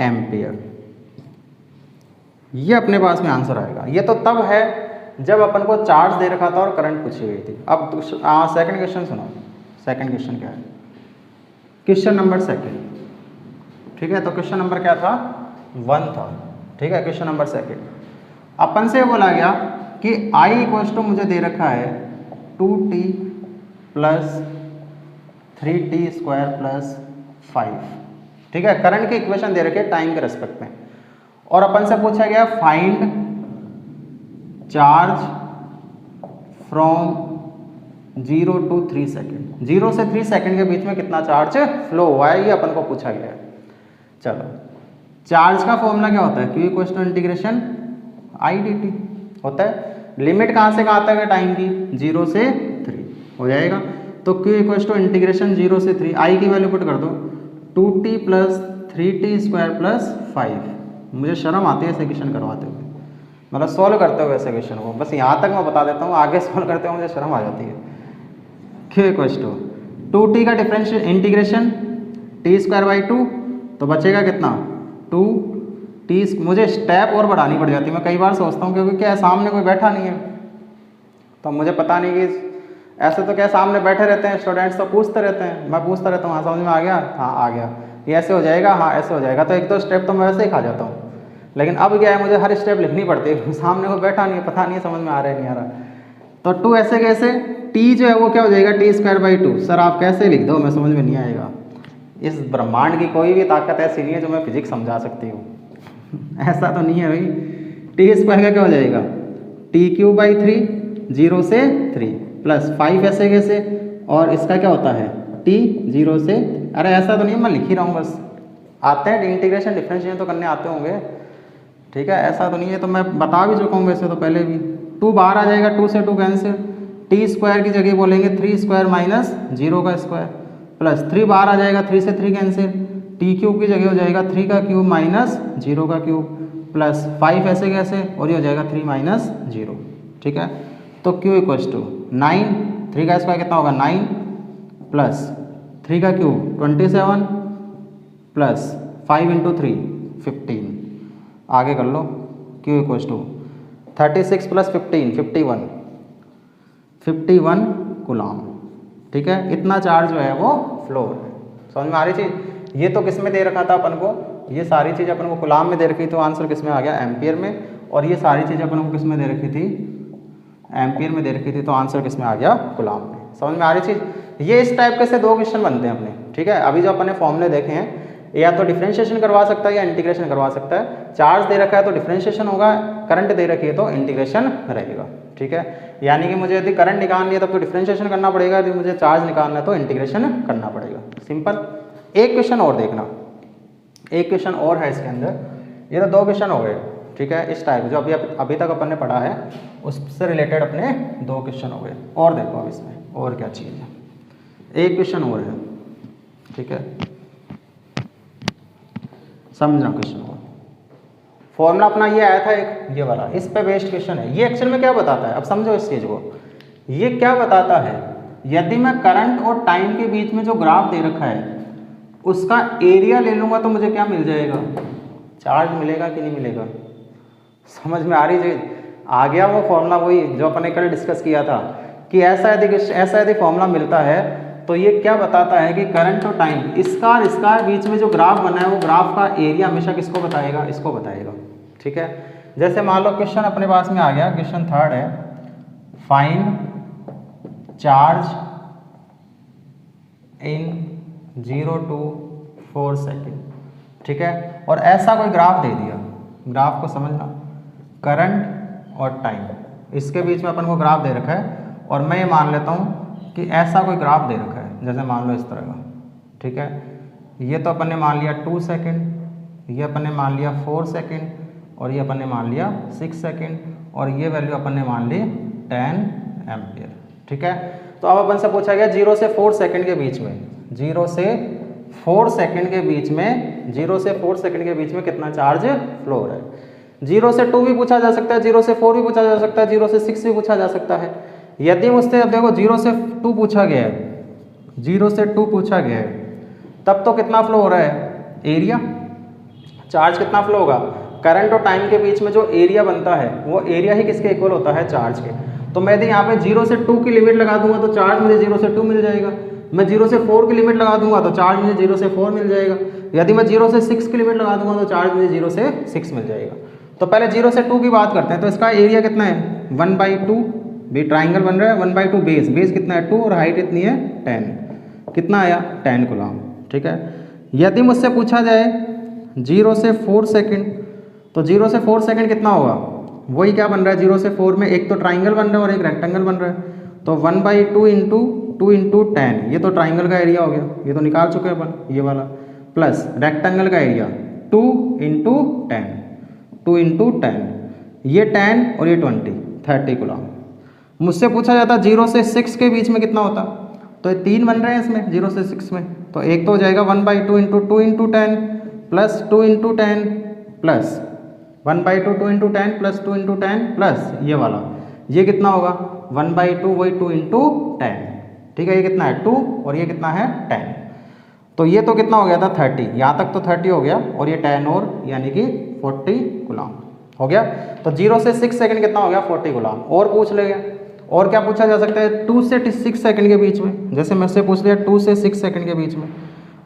एम्पियर। ये अपने पास में आंसर आएगा। ये तो तब है जब अपन को चार्ज दे रखा था और करंट पूछी गई थी। अब सेकंड क्वेश्चन सुनो। सेकंड क्वेश्चन क्या है, क्वेश्चन नंबर सेकंड, ठीक है। तो क्वेश्चन नंबर क्या था, 1 था, ठीक है। क्वेश्चन नंबर सेकंड, अपन से बोला गया कि I इक्वल्स टू मुझे दे रखा है 2t प्लस 3t² प्लस 5, ठीक है। करंट की इक्वेशन दे रखे है टाइम के रेस्पेक्ट में, और अपन से पूछा गया find charge from 0 to 3 second. 0 से 3 सेकेंड के बीच में कितना चार्ज फ्लो हुआ है, ये अपन को पूछा गया है। चलो, चार्ज का फॉर्मूला क्या होता है, Q equals to integration I D t होता है। लिमिट कहाँ से कहाँ तक है टाइम की, 0 से 3 हो जाएगा। तो Q इक्वल्स टू इंटीग्रेशन 0 से 3, I की वैल्यू पुट कर दो 2t प्लस 3t² प्लस 5। मुझे शर्म आती है ऐसे क्वेश्चन करवाते हुए, मतलब सॉल्व करते हुए ऐसे क्वेश्चन को, बस यहाँ तक मैं बता देता हूँ, आगे सॉल्व करते हुए मुझे शर्म आ जाती है। Q इक्वल्स टू 2t का डिफरेंशियल इंटीग्रेशन t² बाई 2, तो बचेगा कितना 2t। मुझे स्टेप और बढ़ानी पड़ जाती है, मैं कई बार सोचता हूँ, क्योंकि क्या सामने कोई बैठा नहीं है, तो मुझे पता नहीं कि ऐसे तो क्या सामने बैठे रहते हैं स्टूडेंट्स, तो पूछते रहते हैं, मैं पूछता रहता हूँ हाँ समझ में आ गया, हाँ आ गया, ये ऐसे हो जाएगा, हाँ ऐसे हो जाएगा, तो एक दो स्टेप तो मैं वैसे ही खा जाता हूँ। लेकिन अब क्या है, मुझे हर स्टेप लिखनी पड़ती है, सामने कोई बैठा नहीं है, पता नहीं है समझ में आ रहा है नहीं आ रहा। तो 2 ऐसे कैसे, t जो है वो क्या हो जाएगा t² बाई 2। सर आप कैसे लिख दो, मैं समझ में नहीं आएगा। इस ब्रह्मांड की कोई भी ताकत ऐसी नहीं है जो मैं फिजिक्स समझा सकती हूँ ऐसा तो नहीं है भाई। t² का क्या हो जाएगा t³/3 0 से 3 प्लस 5 ऐसे कैसे, और इसका क्या होता है t 0 से, अरे ऐसा तो नहीं मैं लिख ही रहा हूँ बस, आते हैं इंटीग्रेशन डिफरेंशिएशन तो करने आते होंगे, ठीक है, ऐसा तो नहीं है, तो मैं बता भी चुका हूँ वैसे तो पहले भी। 2 बाहर आ जाएगा, 2 से 2 कैंसिल, t² की जगह बोलेंगे 3² माइनस 0 का स्क्वायर, प्लस 3 बाहर आ जाएगा, 3 से 3 कैंसिल, t³ की जगह हो जाएगा 3 का क्यूब माइनस 0 का क्यूब, प्लस 5 ऐसे कैसे, और ये हो जाएगा 3 माइनस 0, ठीक है। तो q इक्वल्स टू 9, 3 का स्क्वायर कितना होगा 9, प्लस 3 का क्यूब 27, प्लस 5 इंटू 3 15, आगे कर लो, q equals to 36 plus 15 51 coulomb, ठीक है। इतना चार्ज जो है वो फ्लो है, समझ में आ रही चीज़। ये तो किस में दे रखा था अपन को, ये सारी चीज़ अपन को कूलम में दे रखी, तो आंसर किस में आ गया एम्पियर में, और ये सारी चीज़ अपन को किस में दे रखी थी एम्पियर में दे रखी थी, तो आंसर किस में आ गया कूलम में, समझ में आ रही चीज़। ये इस टाइप के से 2 क्वेश्चन बनते हैं अपने, ठीक है। अभी जो अपन ने फॉर्मूले देखे हैं, या तो डिफरेंशिएशन करवा सकता है या इंटीग्रेशन करवा सकता है। चार्ज दे रखा है तो डिफरेंशिएशन होगा, करंट दे रखी है तो इंटीग्रेशन रहेगा, ठीक है। यानी कि मुझे यदि करंट निकालनी है तब तो डिफरेंशिएशन करना पड़ेगा, यदि मुझे चार्ज निकालना है तो इंटीग्रेशन करना पड़ेगा, सिंपल। एक क्वेश्चन और देखना, एक क्वेश्चन और है इसके अंदर, ये तो 2 क्वेश्चन हो गए, ठीक है। इस टाइप जो अभी तक अपन ने पढ़ा है उससे रिलेटेड अपने 2 क्वेश्चन हो गए। और देखो अब इसमें और क्या चीज़ है, एक क्वेश्चन और है, ठीक है, समझना क्वेश्चन और। फॉर्मूला अपना ये आया था एक, ये वाला, इस पे बेस्ड क्वेश्चन है। ये एक्चुअल में क्या बताता है, अब समझो इस चीज़ को, ये क्या बताता है, यदि मैं करंट और टाइम के बीच में जो ग्राफ दे रखा है उसका एरिया ले लूँगा तो मुझे क्या मिल जाएगा, चार्ज मिलेगा कि नहीं मिलेगा, समझ में आ रही चीज़। आ गया वो फॉर्मूला वही जो अपन ने कल डिस्कस किया था कि ऐसा यदि फॉर्मूला मिलता है तो ये क्या बताता है कि करंट और टाइम, इसका और इसका बीच में जो ग्राफ बना है वो ग्राफ का एरिया हमेशा किसको बताएगा, इसको बताएगा, ठीक है। जैसे मान लो क्वेश्चन अपने पास में आ गया, क्वेश्चन 3 है, find charge in 0 to 4 second, ठीक है। और ऐसा कोई ग्राफ दे दिया, ग्राफ को समझना, करंट और टाइम, इसके बीच में अपन को ग्राफ दे रखा है, और मैं ये मान लेता हूँ कि ऐसा कोई ग्राफ दे रखा है, जैसे मान लो इस तरह का, ठीक है। ये तो अपन ने मान लिया 2 सेकेंड, ये अपन ने मान लिया 4 सेकेंड, और ये अपन ने मान लिया 6 सेकेंड, और ये वैल्यू अपन ने मान ली 10 एम्पियर, ठीक है। तो अब अपन से पूछा गया 0 से 4 सेकेंड के बीच में, 0 से 4 सेकेंड के बीच में, 0 से 4 सेकेंड के बीच में कितना चार्ज फ्लो हो रहा है। 0 से 2 भी पूछा जा सकता है, 0 से 4 भी पूछा जा सकता है, 0 से 6 भी पूछा जा सकता है। यदि मुझसे अब देखो 0 से 2 पूछा गया है, 0 से 2 पूछा गया है, तब तो कितना फ्लो हो रहा है, एरिया, चार्ज कितना फ्लो होगा, करंट और टाइम के बीच में जो एरिया बनता है वो एरिया ही किसके इक्वल होता है, चार्ज के। तो मैं यदि यहाँ पे 0 से 2 की लिमिट लगा दूंगा तो चार्ज मुझे 0 से 2 मिल जाएगा, मैं 0 से 4 की लिमिट लगा दूंगा तो चार्ज मुझे 0 से 4 मिल जाएगा, यदि मैं 0 से 6 की लिमिट लगा दूंगा तो चार्ज मुझे 0 से 6 मिल जाएगा। तो पहले 0 से 2 की बात करते हैं, तो इसका एरिया कितना है 1/2, भी ट्राइंगल बन रहा है, 1/2 बेस, बेस कितना है 2 और हाइट कितनी है 10, कितना आया 10 कूलम, ठीक है। यदि मुझसे पूछा जाए 0 से 4 सेकेंड, तो 0 से 4 सेकेंड कितना होगा, वही क्या बन रहा है 0 से 4 में, एक तो ट्राइंगल बन रहा है और एक रेक्टेंगल बन रहा है, तो 1/2 इंटू 2 इंटू 10, ये तो ट्राइंगल का एरिया हो गया, ये तो निकाल चुके हैं अपन, ये वाला, प्लस रेक्टेंगल का एरिया 2 इंटू 10, 2 इंटू 10, ये 10 और ये 20, 30 कूलम। मुझसे पूछा जाता 0 से 6 के बीच में कितना होता, तो ये 3 बन रहे हैं इसमें 0 से 6 में, तो एक तो हो जाएगा 1/2 into 2 into 10 plus 2 into 10 plus 1/2 2 into 10 plus 2 into 10 plus ये वाला, ये कितना होगा 1/2 वही 2 इंटू 10, ठीक है। ये कितना है 2 और ये कितना है 10, तो ये तो कितना हो गया था 30, यहाँ तक तो 30 हो गया, और ये 10 और यानी कि 40 कूलम हो गया। तो 0 से 6 सेकंड कितना हो गया 40 कूलम। और पूछ लेगा, और क्या पूछा जा सकता है 2 से 6 सेकंड के बीच में, जैसे मुझसे पूछ लिया 2 से 6 सेकंड के बीच में,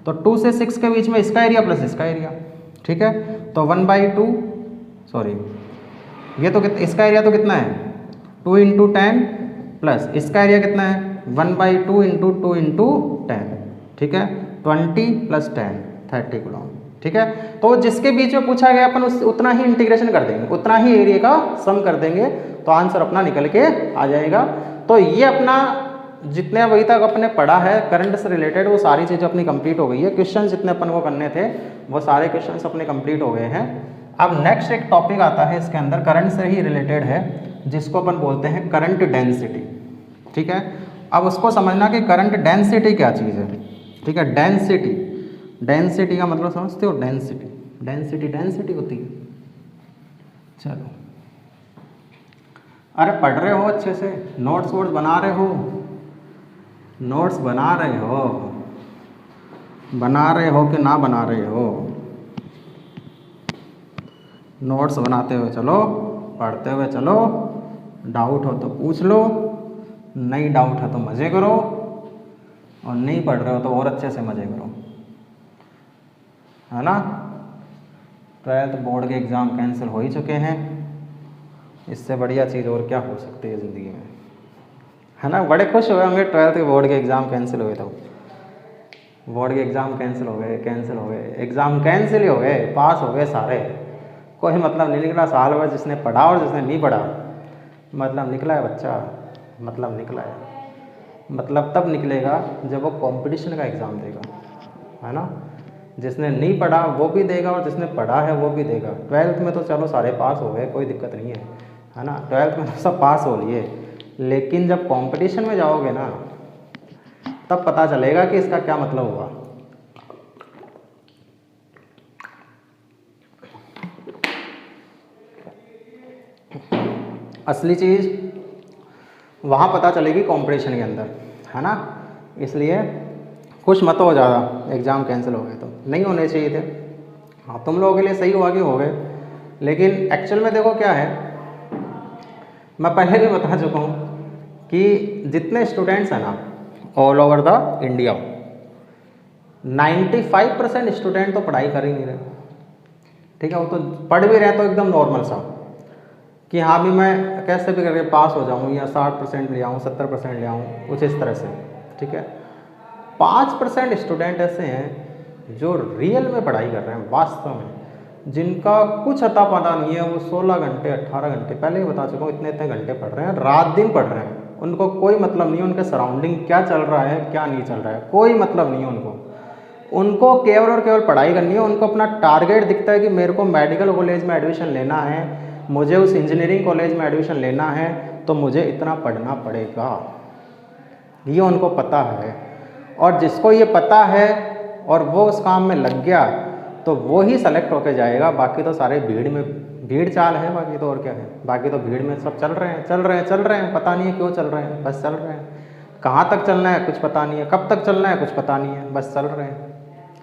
तो 2 से 6 के बीच में इसका एरिया प्लस इसका एरिया, ठीक है। तो 1/2 सॉरी ये तो इसका एरिया तो कितना है 2 इंटू 10 प्लस इसका एरिया कितना है 1/2 इंटू 2 इंटू 10, ठीक है, 20 प्लस 10 30 कूलम, ठीक है। तो जिसके बीच में पूछा गया अपन उतना ही इंटीग्रेशन कर देंगे, उतना ही एरिया का सम कर देंगे, तो आंसर अपना निकल के आ जाएगा। तो ये अपना जितने अभी तक अपने पढ़ा है करंट से रिलेटेड वो सारी चीज़ें अपनी कंप्लीट हो गई है। क्वेश्चन जितने अपन को करने थे वो सारे क्वेश्चंस अपने कंप्लीट हो गए हैं। अब नेक्स्ट एक टॉपिक आता है इसके अंदर करंट से ही रिलेटेड है, जिसको अपन बोलते हैं करंट डेंसिटी। ठीक है, अब उसको समझना कि करंट डेंसिटी क्या चीज़ है। ठीक है, डेंसिटी, डेंसिटी का मतलब समझते हो? डेंसिटी, डेंसिटी, डेंसिटी होती है। चलो, अरे पढ़ रहे हो अच्छे से, नोट्स वोट्स बना रहे हो, नोट्स बना रहे हो, बना रहे हो कि ना बना रहे हो? नोट्स बनाते हुए चलो, पढ़ते हुए चलो, डाउट हो तो पूछ लो, नहीं डाउट है तो मज़े करो, और नहीं पढ़ रहे हो तो और अच्छे से मज़े करो, है ना। 12th बोर्ड के एग्ज़ाम कैंसिल हो ही चुके हैं, इससे बढ़िया चीज़ और क्या हो सकती है ज़िंदगी में, है ना। बड़े खुश हुए होंगे 12th के बोर्ड के एग्ज़ाम कैंसिल हुए तो, बोर्ड के एग्ज़ाम कैंसिल हो गए, कैंसिल हो गए, एग्ज़ाम कैंसिल ही हो गए, पास हो गए सारे, कोई मतलब नहीं निकला। साल भर जिसने पढ़ा और जिसने नहीं पढ़ा मतलब निकला है बच्चा, मतलब निकला है। मतलब तब निकलेगा जब वो कंपटीशन का एग्ज़ाम देगा, है ना। जिसने नहीं पढ़ा वो भी देगा और जिसने पढ़ा है वो भी देगा। 12th में तो चलो सारे पास हो गए, कोई दिक्कत नहीं है ना। 12th में तो सब पास हो लिए, लेकिन जब कंपटीशन में जाओगे ना तब पता चलेगा कि इसका क्या मतलब हुआ। असली चीज़ वहाँ पता चलेगी कंपटीशन के अंदर, है ना। इसलिए खुश मत हो ज़्यादा एग्ज़ाम कैंसिल हो गए तो, नहीं होने चाहिए थे। हाँ, तुम लोगों के लिए सही हुआ कि हो गए, लेकिन एक्चुअल में देखो क्या है, मैं पहले भी बता चुका हूँ कि जितने स्टूडेंट्स हैं ना all over the India, 95% student तो पढ़ाई कर ही नहीं रहे। ठीक है, वो तो पढ़ भी रहे तो एकदम नॉर्मल सा कि हाँ भी मैं कैसे भी करके पास हो जाऊँ या 60% ले आऊँ, 70% ले आऊँ, कुछ इस तरह से। ठीक है, 5% स्टूडेंट ऐसे हैं जो रियल में पढ़ाई कर रहे हैं, वास्तव में, जिनका कुछ अता पता नहीं है। वो 16 घंटे 18 घंटे, पहले ही बता चुका हूँ, इतने इतने घंटे पढ़ रहे हैं, रात दिन पढ़ रहे हैं। उनको कोई मतलब नहीं है उनके सराउंडिंग क्या चल रहा है क्या नहीं चल रहा है, कोई मतलब नहीं है उनको केवल और केवल पढ़ाई करनी है। उनको अपना टारगेट दिखता है कि मेरे को मेडिकल कॉलेज में एडमिशन लेना है, मुझे उस इंजीनियरिंग कॉलेज में एडमिशन लेना है, तो मुझे इतना पढ़ना पड़ेगा, ये उनको पता है। और जिसको ये पता है और वो उस काम में लग गया तो वो ही सेलेक्ट होके जाएगा। बाकी तो सारे भीड़ में, भीड़ चाल है बाकी तो, और क्या है। बाकी तो भीड़ में सब चल रहे हैं, चल रहे हैं, चल रहे हैं, पता नहीं है क्यों चल रहे हैं, बस चल रहे हैं। कहाँ तक चलना है कुछ पता नहीं है, कब तक चलना है कुछ पता नहीं है, बस चल रहे हैं।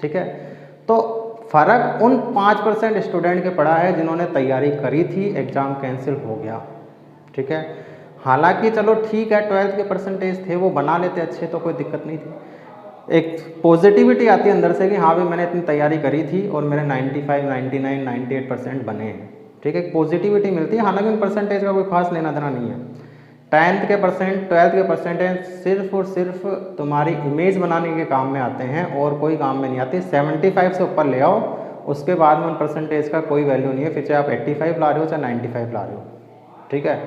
ठीक है, तो फ़र्क उन 5% स्टूडेंट के पड़ा है जिन्होंने तैयारी करी थी, एग्ज़ाम कैंसिल हो गया। ठीक है, हालांकि चलो ठीक है 12th के परसेंटेज थे वो बना लेते अच्छे तो कोई दिक्कत नहीं थी। एक पॉजिटिविटी आती है अंदर से कि हाँ भाई मैंने इतनी तैयारी करी थी और मेरे 95, 99, 98% बने हैं। ठीक है, एक पॉजिटिविटी मिलती है। हालांकि उन परसेंटेज का कोई खास लेना देना नहीं है। 10th के परसेंट, 12th के परसेंटेज सिर्फ और सिर्फ तुम्हारी इमेज बनाने के काम में आते हैं और कोई काम में नहीं आते। 75 से ऊपर ले आओ, उसके बाद में उन परसेंटेज का कोई वैल्यू नहीं है, फिर चाहे आप 85 ला रहे हो चाहे 95 ला रहे हो। ठीक है,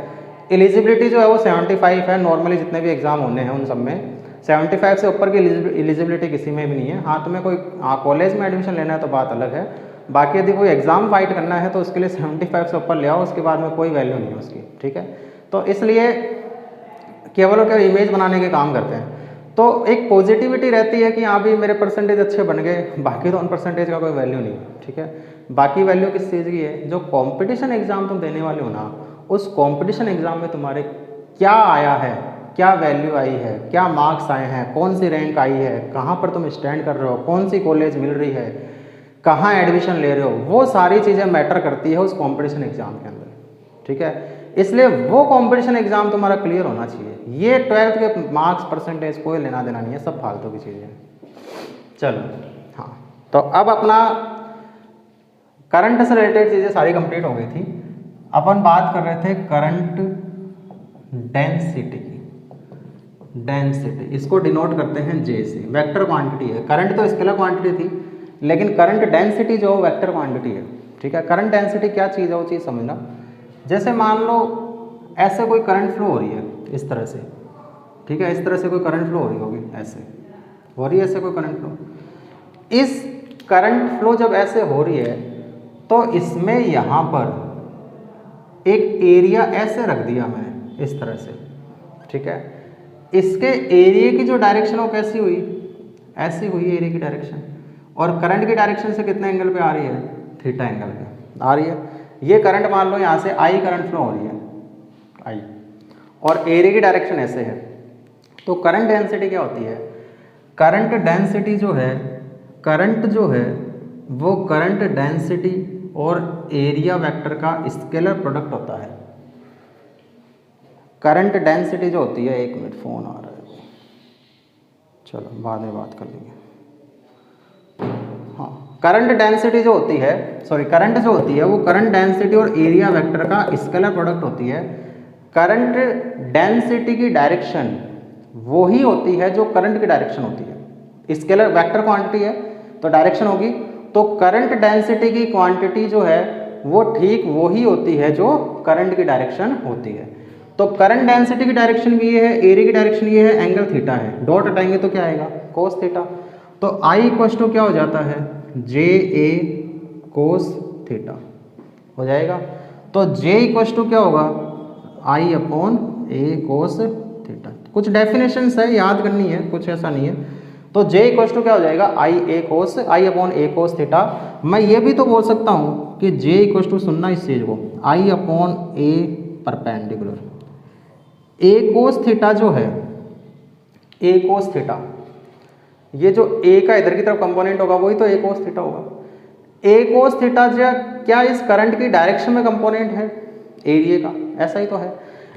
एलिजिबिलिटी जो है वो 75 है, नॉर्मली जितने भी एग्ज़ाम होने हैं उन सब में 75 से ऊपर की एलिजिबिलिटी किसी में भी नहीं है। हाँ, तुम्हें कोई कॉलेज में एडमिशन लेना है तो बात अलग है, बाकी यदि कोई एग्ज़ाम फाइट करना है तो उसके लिए 75 से ऊपर ले आओ, उसके बाद में कोई वैल्यू नहीं है उसकी। ठीक है, तो इसलिए केवल और केवल इमेज बनाने के काम करते हैं। तो एक पॉजिटिविटी रहती है कि हाँ भी मेरे परसेंटेज अच्छे बन गए, बाकी तो उन परसेंटेज का कोई वैल्यू नहीं है। ठीक है, बाकी वैल्यू किस चीज़ की है, जो कंपटीशन एग्ज़ाम तुम देने वाले हो ना, उस कंपटीशन एग्ज़ाम में तुम्हारे क्या आया है, क्या वैल्यू आई है, क्या मार्क्स आए हैं, कौन सी रैंक आई है, कहाँ पर तुम स्टैंड कर रहे हो, कौन सी कॉलेज मिल रही है, कहाँ एडमिशन ले रहे हो, वो सारी चीज़ें मैटर करती है उस कंपटीशन एग्ज़ाम के अंदर। ठीक है, इसलिए वो कंपटीशन एग्ज़ाम तुम्हारा क्लियर होना चाहिए। ये 12th के मार्क्स परसेंटेज कोई लेना देना नहीं है, सब फालतू की चीज़ें हैं। चलो, हाँ, तो अब अपना करंट से रिलेटेड चीज़ें सारी कंप्लीट हो गई थी। अपन बात कर रहे थे करंट डेंसिटी की। डेंसिटी इसको डिनोट करते हैं जे से, वेक्टर क्वांटिटी है। करंट तो स्केलर क्वांटिटी थी, लेकिन करंट डेंसिटी जो वेक्टर क्वांटिटी है। ठीक है, करंट डेंसिटी क्या चीज़ है वो चीज़ समझना। जैसे मान लो ऐसे कोई करंट फ्लो हो रही है इस तरह से, ठीक है, इस तरह से कोई करंट फ्लो हो रही होगी, ऐसे हो रही है ऐसे कोई करंट फ्लो। इस करंट फ्लो जब ऐसे हो रही है तो इसमें यहाँ पर एक एरिया ऐसे रख दिया मैंने इस तरह से, ठीक है। इसके एरिया की जो डायरेक्शन वो कैसी हुई, ऐसी हुई एरिया की डायरेक्शन, और करंट की डायरेक्शन से कितने एंगल पे आ रही है, थीटा एंगल पे आ रही है। ये करंट मान लो यहाँ से आई करंट फ्लो हो रही है, आई, और एरिया की डायरेक्शन ऐसे है। तो करंट डेंसिटी क्या होती है, करंट डेंसिटी जो है, करंट जो है वो करंट डेंसिटी और एरिया वेक्टर का स्केलर प्रोडक्ट होता है। करंट डेंसिटी जो होती है, एक मिनट फ़ोन आ रहा है, चलो बाद में बात कर लेंगे। हाँ, करंट डेंसिटी जो होती है, सॉरी करंट जो होती है वो करंट डेंसिटी और एरिया वेक्टर का स्केलर प्रोडक्ट होती है। करंट डेंसिटी की डायरेक्शन वो ही होती है जो करंट की डायरेक्शन होती है। स्केलर वेक्टर क्वांटिटी है तो डायरेक्शन होगी, तो करंट डेंसिटी की क्वांटिटी जो है वो ठीक वो ही होती है जो करंट की डायरेक्शन होती है। तो करंट डेंसिटी की डायरेक्शन भी ये है, एरिया की डायरेक्शन ये है, एंगल थीटा है, डॉट हटाएंगे तो क्या आएगा, कोस थीटा। तो आई इक्वल टू क्या हो जाता है, जे ए कोस थीटा हो जाएगा। तो जे इक्वल टू क्या होगा, आई अपॉन ए कोस थीटा। कुछ डेफिनेशंस है याद करनी है, कुछ ऐसा नहीं है। तो जे इक्वल टू क्या हो जाएगा, आई ए कोस, आई अपॉन ए कोस थीटा। मैं ये भी तो बोल सकता हूँ कि जे इक्वल टू, सुनना इस चीज़ को, आई अपॉन ए परपेंडिकुलर, ए कोस थीटा जो है, ए कोस थीटा, ये जो ए का इधर की तरफ कंपोनेंट होगा वही तो ए कोस थीटा होगा। ए कोस थीटा जो क्या इस करंट की डायरेक्शन में कंपोनेंट है एरिया का, ऐसा ही तो है।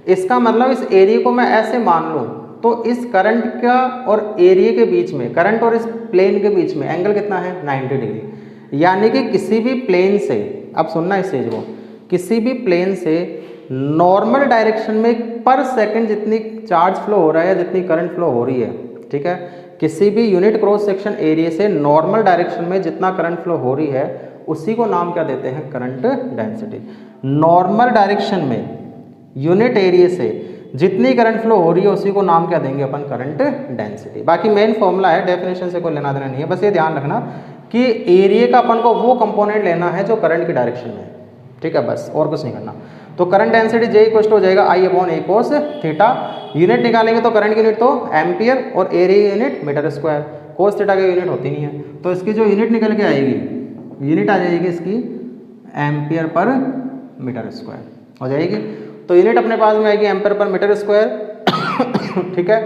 इसका मतलब इस एरिया को मैं ऐसे मान लूँ तो इस करंट का और एरिया के बीच में, करंट और इस प्लेन के बीच में एंगल कितना है, 90 डिग्री। यानी कि किसी भी प्लेन से, अब सुनना इस चीज़ को, किसी भी प्लेन से नॉर्मल डायरेक्शन में पर सेकंड जितनी चार्ज फ्लो हो रहा है, जितनी करंट फ्लो हो रही है, ठीक है, किसी भी यूनिट क्रॉस सेक्शन एरिया से नॉर्मल डायरेक्शन में जितना करंट फ्लो हो रही है उसी को नाम क्या देते हैं, करंट डेंसिटी। नॉर्मल डायरेक्शन में यूनिट एरिया से जितनी करंट फ्लो हो रही है उसी को नाम क्या देंगे अपन, करंट डेंसिटी। बाकी मेन फॉर्मूला है, डेफिनेशन से कोई लेना देना नहीं है, बस ये ध्यान रखना कि एरिया का अपन को वो कंपोनेंट लेना है जो करंट की डायरेक्शन में है, ठीक है, बस और कुछ नहीं करना। तो करंट डेंसिटी जे इक्वल हो जाएगा I upon A cos theta. Unit निकालेंगे तो करंट की यूनिट तो एम्पियर और area unit metre square, cos theta की यूनिट होती नहीं है, तो इसकी जो यूनिट निकल के आएगी, यूनिट आ जाएगी इसकी एम्पियर पर मीटर स्क्वायर हो जाएगी। तो यूनिट अपने पास में आएगी एम्पियर पर मीटर स्क्वायर, ठीक है।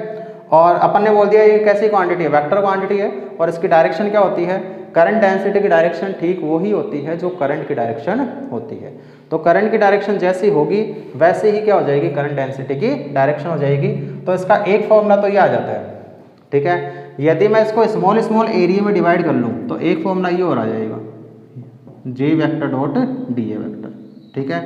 और अपन ने बोल दिया ये कैसी क्वांटिटी है, वेक्टर क्वांटिटी है, और इसकी डायरेक्शन क्या होती है, करंट डेंसिटी की डायरेक्शन ठीक वही होती है जो करंट की डायरेक्शन होती है। तो करंट की डायरेक्शन जैसी होगी वैसे ही क्या हो जाएगी, करंट डेंसिटी की डायरेक्शन हो जाएगी। तो इसका एक फॉर्मूला तो ये आ जाता है, ठीक है। यदि मैं इसको स्मॉल स्मॉल एरिया में डिवाइड कर लूँ तो एक फॉर्मूला ये और आ जाएगा, J vector dot D A vector, ठीक है।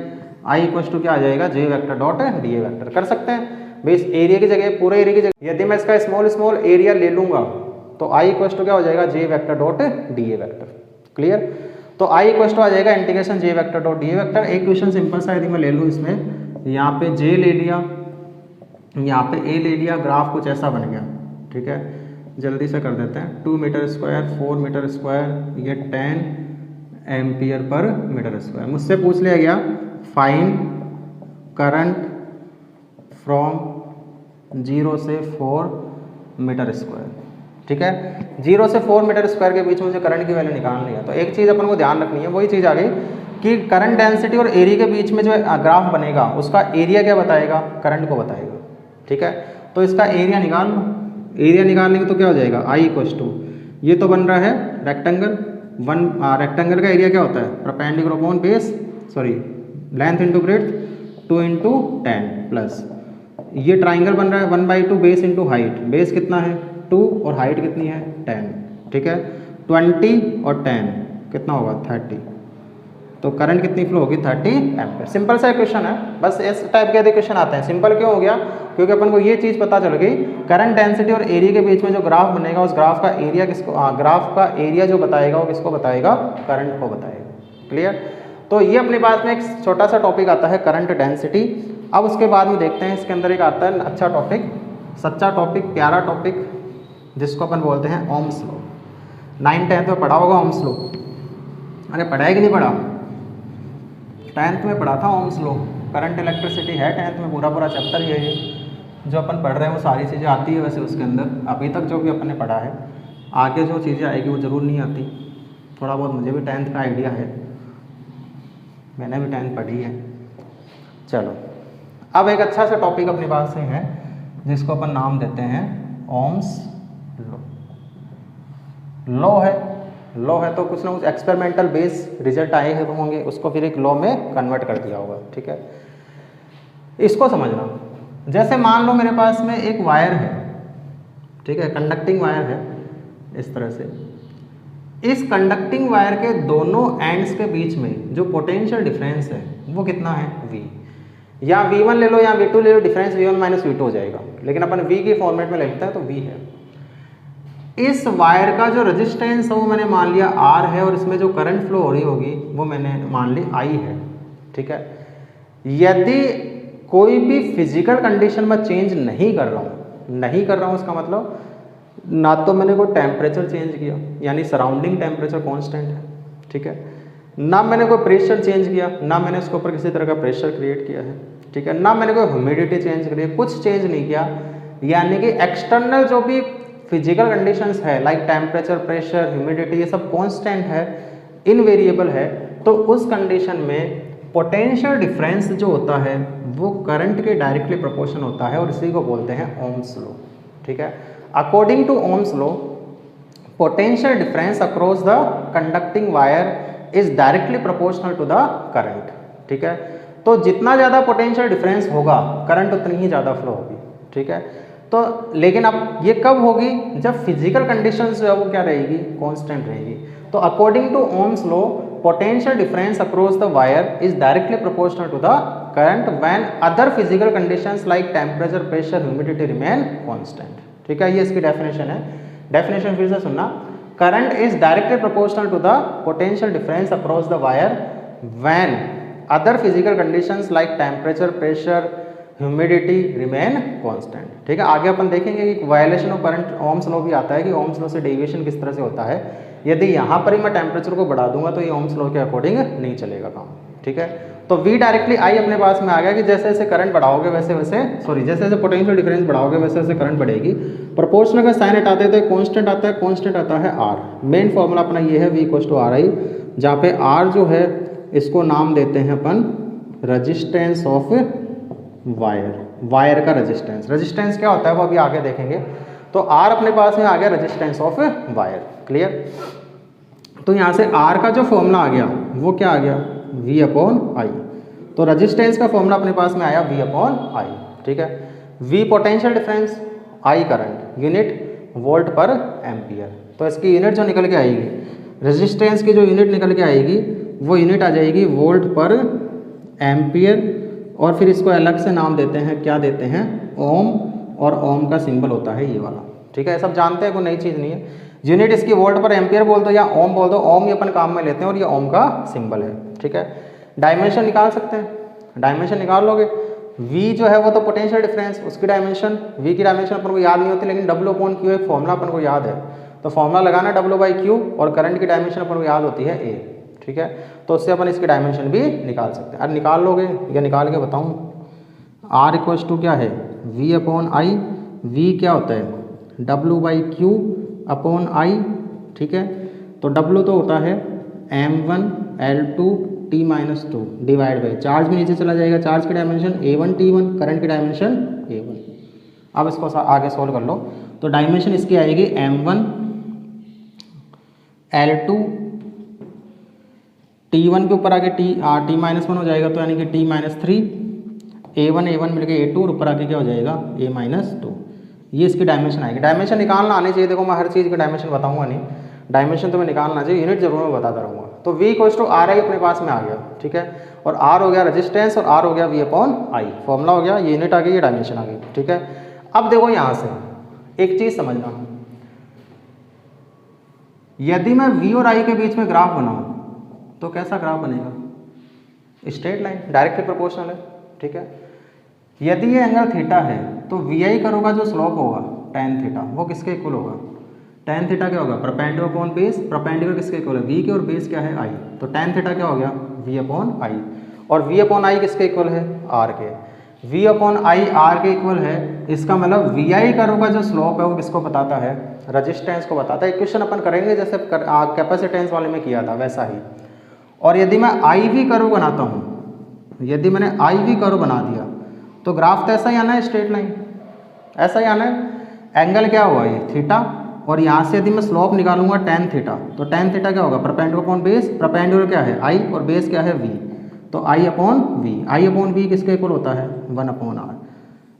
आई इक्वल टू क्या आ जाएगा, J vector dot D A vector. कर सकते हैं भाई, इस एरिया की जगह, पूरे एरिया की जगह यदि मैं इसका स्मॉल स्मॉल एरिया ले लूँगा तो आई इक्वल टू क्या हो जाएगा, J vector dot D A vector. Clear. तो आई इक्वल टू आ जाएगा integration J vector dot D A vector. एक क्वेश्चन सिंपल सा यदि मैं ले लूँ इसमें, यहाँ पे जे ले लिया, यहाँ पे ए ले लिया, ग्राफ कुछ ऐसा बन गया, ठीक है। जल्दी से कर देते हैं, 2 मीटर स्क्वायर 4 मीटर स्क्वायर, ये 10 एम्पियर पर मीटर स्क्वायर। मुझसे पूछ लिया गया फाइंड करंट फ्रॉम 0 से 4 मीटर स्क्वायर, ठीक है। 0 से 4 मीटर स्क्वायर के बीच में मुझे करंट की वैल्यू निकालनी है। तो एक चीज़ अपन को ध्यान रखनी है, वही चीज़ आ गई कि करंट डेंसिटी और एरिया के बीच में जो ग्राफ बनेगा उसका एरिया क्या बताएगा, करंट को बताएगा, ठीक है। तो इसका एरिया निकाल लो, एरिया निकालने तो क्या हो जाएगा, आई इक्वल टू, ये तो बन रहा है रेक्टेंगल, रेक्टेंगल का एरिया क्या होता है, perpendicular upon base, sorry length into breadth, 2 into 10 plus, ये ट्राइंगल बन रहा है 1/2 बेस इंटू हाइट, बेस कितना है 2 और हाइट कितनी है 10, ठीक है। 20 और 10 कितना होगा 30, तो करंट कितनी फ्लो होगी 30 एम्पियर। सिंपल सा क्वेश्चन है, बस इस टाइप के क्वेश्चन आते हैं। सिंपल क्यों हो गया, क्योंकि अपन को ये चीज़ पता चल गई, करंट डेंसिटी और एरिया के बीच में जो ग्राफ बनेगा उस ग्राफ का एरिया किसको, ग्राफ का एरिया जो बताएगा वो किसको बताएगा, करंट को बताएगा। क्लियर। तो ये अपने पास में एक छोटा सा टॉपिक आता है करंट डेंसिटी। अब उसके बाद में देखते हैं इसके अंदर एक आता है अच्छा टॉपिक, सच्चा टॉपिक, प्यारा टॉपिक, जिसको अपन बोलते हैं ओम्स लॉ। 9th-10th में पढ़ा होगा ओम्स लॉ। अरे पढ़ा है कि नहीं पढ़ा? 10th में पढ़ा था ओम्स लॉ। करंट इलेक्ट्रिसिटी है 10th में, पूरा पूरा चैप्टर ही है ये। जो अपन पढ़ रहे हैं वो सारी चीज़ें आती है वैसे उसके अंदर, अभी तक जो भी अपन ने पढ़ा है। आगे जो चीज़ें आएगी वो ज़रूर नहीं आती। थोड़ा बहुत मुझे भी 10th का आइडिया है, मैंने भी 10th पढ़ी है। चलो अब एक अच्छा सा टॉपिक अपने पास से है जिसको अपन नाम देते हैं ओम्स लॉ। लॉ है तो कुछ ना कुछ एक्सपेरिमेंटल बेस रिजल्ट आए हैं होंगे, उसको फिर एक लॉ में कन्वर्ट कर दिया होगा। ठीक है, इसको समझना। जैसे मान लो मेरे पास में एक वायर है, ठीक है, कंडक्टिंग वायर है इस तरह से। इस कंडक्टिंग वायर के दोनों एंड्स के बीच में जो पोटेंशियल डिफरेंस है वो कितना है? V। या V1 ले लो या V2 ले लो, डिफरेंस V1 माइनस V2 हो जाएगा, लेकिन अपन V के फॉर्मेट में लिखते हैं तो V है। इस वायर का जो रेजिस्टेंस है वो मैंने मान लिया R है, और इसमें जो करंट फ्लो हो रही होगी वो मैंने मान ली I है। ठीक है, यदि कोई भी फिजिकल कंडीशन में चेंज नहीं कर रहा हूँ, इसका मतलब ना तो मैंने कोई टेम्परेचर चेंज किया, यानी सराउंडिंग टेम्परेचर कांस्टेंट है। ठीक है, ना मैंने कोई प्रेशर चेंज किया, ना मैंने उसके ऊपर किसी तरह का प्रेशर क्रिएट किया है। ठीक है, ना मैंने कोई ह्यूमिडिटी चेंज करी है, कुछ चेंज नहीं किया। यानी कि एक्सटर्नल जो भी फिजिकल कंडीशंस है लाइक टेम्परेचर, प्रेशर, ह्यूमिडिटी, ये सब कांस्टेंट है, इनवेरिएबल है। तो उस कंडीशन में पोटेंशियल डिफरेंस जो होता है वो करंट के डायरेक्टली प्रोपोर्शन होता है, और इसी को बोलते हैं ओम्स लॉ। ठीक है, according to Ohm's law potential difference across the conducting wire is directly proportional to the current. ठीक है, तो जितना ज़्यादा पोटेंशियल डिफरेंस होगा करंट उतनी ही ज़्यादा फ्लो होगी। ठीक है, तो लेकिन अब ये कब होगी? जब फिजिकल कंडीशंस जो है वो क्या रहेगी? कांस्टेंट रहेगी। तो according to Ohm's law potential difference across the wire is directly proportional to the current when other physical conditions like temperature, pressure, humidity remain constant. ठीक है, ये इसकी डेफिनेशन है। डेफिनेशन फिर से सुनना, current is directly proportional to the potential difference across the wire when other physical conditions like temperature, pressure, humidity remain constant. ठीक है, आगे अपन देखेंगे कि violation of current Ohm's law भी आता है कि ओम्स लॉ से डेविएशन किस तरह से होता है। यदि यहाँ पर ही मैं टेम्परेचर को बढ़ा दूंगा तो ये ओम्स लॉ के अकॉर्डिंग नहीं चलेगा काम। ठीक है, तो V डायरेक्टली I अपने पास में आ गया कि जैसे जैसे करंट बढ़ाओगे जैसे जैसे पोटेंशियल डिफरेंस बढ़ाओगे वैसे वैसे करंट बढ़ेगी। प्रोपोर्शनल का साइन हटाते हैं तो कांस्टेंट आता है, कांस्टेंट आता है R। मेन फॉर्मूला अपना ये है V = RI, जहाँ पे R जो है इसको नाम देते हैं अपन रजिस्टेंस ऑफ वायर का रेजिस्टेंस। रेजिस्टेंस क्या होता है वो अभी आगे देखेंगे। तो R अपने पास में आ गया रेजिस्टेंस ऑफ वायर। क्लियर? तो यहाँ से R का जो फॉर्मूला आ गया वो क्या आ गया? V/I। तो रेजिस्टेंस का फॉर्मूला अपने पास में आया V/I। ठीक है, V potential difference, I current, unit volt पर एम्पियर। तो इसकी यूनिट जो निकल के आएगी, रेजिस्टेंस की जो यूनिट निकल के आएगी वो यूनिट आ जाएगी वोल्ट पर एम्पियर, और फिर इसको अलग से नाम देते हैं, क्या देते हैं? ओम, और ओम का सिंबल होता है ये वाला। ठीक है, सब जानते हैं, कोई नई चीज़ नहीं है। यूनिट इसकी वोल्ट पर एम्पियर बोल दो या ओम बोल दो, ओम ही अपन काम में लेते हैं और ये ओम का सिंबल है। ठीक है, डायमेंशन निकाल सकते हैं, डायमेंशन निकाल लोगे। V जो है वो तो पोटेंशियल डिफरेंस, उसकी डायमेंशन, V की डायमेंशन अपन को याद नहीं होती, लेकिन W/Q एक फॉर्मूला अपन को याद है, तो फॉर्मूला लगाना W/Q, और करंट की डायमेंशन अपन को याद होती है A। ठीक है, तो उससे अपन इसकी डायमेंशन भी निकाल सकते हैं। अब निकाल लोगे या निकाल के बताऊँ? R = क्या है? V/I। V क्या होता है? W/Q/I। ठीक है, तो W तो होता है M1L2 T-2 divide by, charge भी नीचे चला जाएगा, चार्ज की डायमेंशन A1 T1, करंट की डायमेंशन A1। अब इसको आगे सोल्व कर लो। तो डायमेंशन इसकी आएगी M1L2 T1 के ऊपर आगे T-1 हो जाएगा, तो यानी कि T-3, A1 मिलके A2, और ऊपर आगे क्या हो जाएगा? A-2। ये इसकी डायमेंशन आएगी। डायमेंशन निकालना आनी चाहिए। देखो मैं हर चीज़ की डायमेंशन बताऊंगा नहीं, डायमेंशन तुम्हें निकालना चाहिए, यूनिट जरूर मैं बताता रहूँगा। तो V = RI अपने पास में आ गया। ठीक है, और R हो गया रेजिस्टेंस, और R हो गया V/I। फॉर्मूला हो गया, ये यूनिट आ गई, ये डायमेंशन आ गई। ठीक है, अब देखो यहाँ से एक चीज़ समझना, यदि मैं V और I के बीच में ग्राफ बनाऊँ तो कैसा ग्राफ बनेगा? स्ट्रेट लाइन, डायरेक्टली प्रोपोर्शनल है। ठीक है, यदि ये एंगल थीटा है तो वी आई कर्व का जो स्लोप होगा tan थीटा वो किसके इक्वल होगा? tan थीटा क्या होगा? परपेंडिकुलर अपॉन बेस, परपेंडिकुलर किसके इक्वल है? v के, और बेस क्या है? i। तो tan थीटा क्या हो गया? v upon I. और v अपॉन आई किसके इक्वल है? r के। v अपॉन आई r के इक्वल है, इसका मतलब वी आई कर्व का जो स्लोप है वो किसको बताता है? रजिस्टेंस को बताता है। इक्वेशन अपन करेंगे जैसे कैपेसिटेंस वाले में किया था वैसा ही। और यदि मैं आई वी कर्व बनाता हूँ, यदि मैंने आई वी कर्व बना दिया तो ग्राफ तो ऐसा ही आना है, स्ट्रेट लाइन ऐसा ही आना है। एंगल क्या हुआ? ये थीटा, और यहाँ से यदि मैं स्लोप निकालूंगा tan थीटा, तो tan थीटा क्या होगा? परपेंडिकुलर अपॉन बेस, परपेंडिकुलर क्या है? i, और बेस क्या है? v। तो i upon v, I upon v किसके इक्वल होता है? 1 अपॉन आर।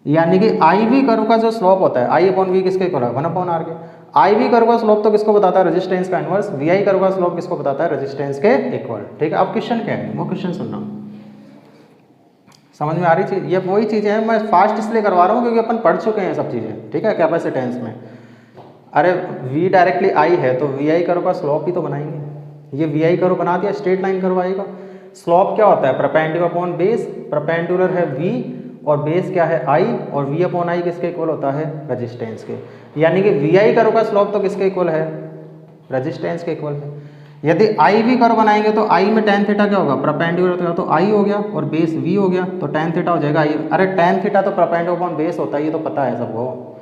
यानी कि आई वी कर्व का जो स्लोप होता है, i अपॉन वी किसके इक्वल है? 1 अपॉन आर के। आई वी कर्व का स्लोप तो किसको बताता है? रेजिस्टेंस का इनवर्स। वी आई कर्व का स्लोप किसको बताता है? रेजिस्टेंस के इक्वल। ठीक है, अब क्वेश्चन क्या है वो क्वेश्चन सुनना, समझ में आ रही चीज? ये वही चीज़ें हैं, मैं फास्ट इसलिए करवा रहा हूँ क्योंकि अपन पढ़ चुके हैं सब चीज़ें। ठीक है, कैपेसिटेंस में अरे v डायरेक्टली i है तो वी आई कर्व का स्लोप ही तो बनाएंगे। ये वी आई कर्व बना दिया, स्ट्रेट लाइन कर्व आएगा। स्लोप क्या होता है? परपेंडिकुलर अपॉन बेस, परपेंडिकुलर है v और बेस क्या है? i, और v अपॉन आई किसके इक्वल होता है? रेजिस्टेंस के। यानी कि वी आई कर्व का स्लोप तो किसके इक्वल है? रेजिस्टेंस के इक्वल है। यदि आई वी कर्व बनाएंगे तो आई में tan थीटा क्या होगा? परपेंडिकुलर तो आई हो गया, और बेस v हो गया, तो tan थीटा हो जाएगा आई। अरे tan थीटा तो परपेंडिकुलर अपॉन बेस होता है, ये तो पता है सबको,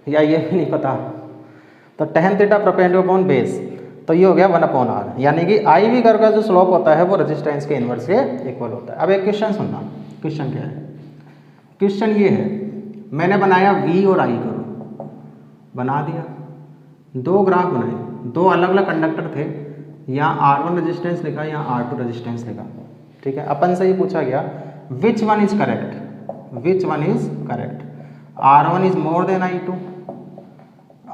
या ये भी नहीं पता? तो tan theta perpendicular upon base, तो ये हो गया 1 अपॉन आर। यानी कि आई वी कर्व का जो स्लोप होता है वो रेजिस्टेंस के इनवर्स के इक्वल होता है। अब एक क्वेश्चन सुनना, क्वेश्चन क्या है? क्वेश्चन ये है, मैंने बनाया v और i कर्व बना दिया, दो ग्राफ बनाए, दो अलग अलग कंडक्टर थे, यहाँ R1 रेजिस्टेंस लिखा, यहाँ R2 रेजिस्टेंस लिखा। ठीक है, अपन से ही पूछा गया which one is correct, which one is correct? R1 is more than I2,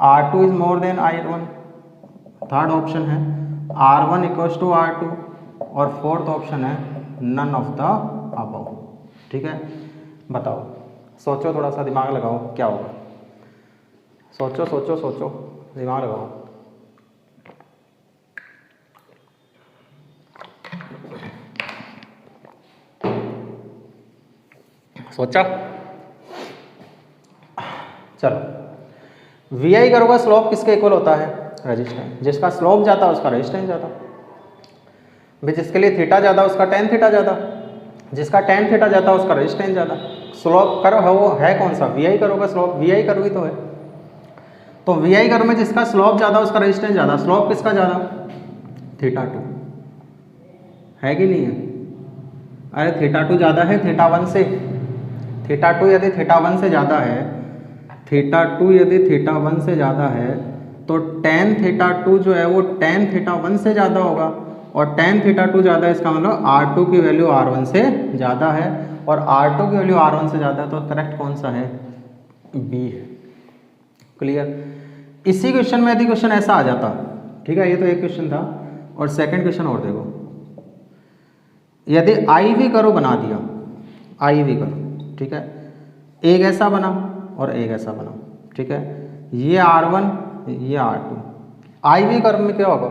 R2 is more than I1, third option है R1 इक्वल्स टू R2, और फोर्थ ऑप्शन है नन ऑफ द अबव। ठीक है, बताओ, सोचो, थोड़ा सा दिमाग लगाओ, क्या होगा? सोचो सोचो सोचो, दिमाग लगाओ। सोचा? चलो, वी आई कर्व का स्लोप किसके इक्वल होता है? रेजिस्टेंस। जिसका स्लोप ज़्यादा उसका रेजिस्टेंस ज़्यादा, भाई जिसके लिए थीटा ज़्यादा उसका tan थीटा ज़्यादा, जिसका tan थीटा ज़्यादा उसका रेजिस्टेंस ज़्यादा। स्लोप कर्व है वो है कौन सा? वी आई कर्व का स्लोप, वी आई कर्व ही तो है। तो वी आई कर्व में जिसका स्लोप ज़्यादा उसका रेजिस्टेंस ज़्यादा। स्लोप किसका ज़्यादा? थीटा 2 है कि नहीं है? अरे थीटा 2 ज़्यादा है थीटा 1 से। थीटा 2 यदि थीटा 1 से ज़्यादा है, थीटा 2 यदि थीटा 1 से ज़्यादा है, तो tan थीटा 2 जो है वो tan थीटा 1 से ज़्यादा होगा, और tan थीटा 2 ज़्यादा है, इसका मतलब R2 की वैल्यू R1 से ज़्यादा है, और R2 की वैल्यू R1 से ज़्यादा है, तो करेक्ट कौन सा है? B है। क्लियर? इसी क्वेश्चन में यदि क्वेश्चन ऐसा आ जाता, ठीक है, ये तो एक क्वेश्चन था, और सेकंड क्वेश्चन और देखो, यदि आई वी कर्व बना दिया, आई वी कर्व, ठीक है, एक ऐसा बना और एक ऐसा बना, ठीक है, ये R1 ये R2। आई वी कर्व में क्या होगा?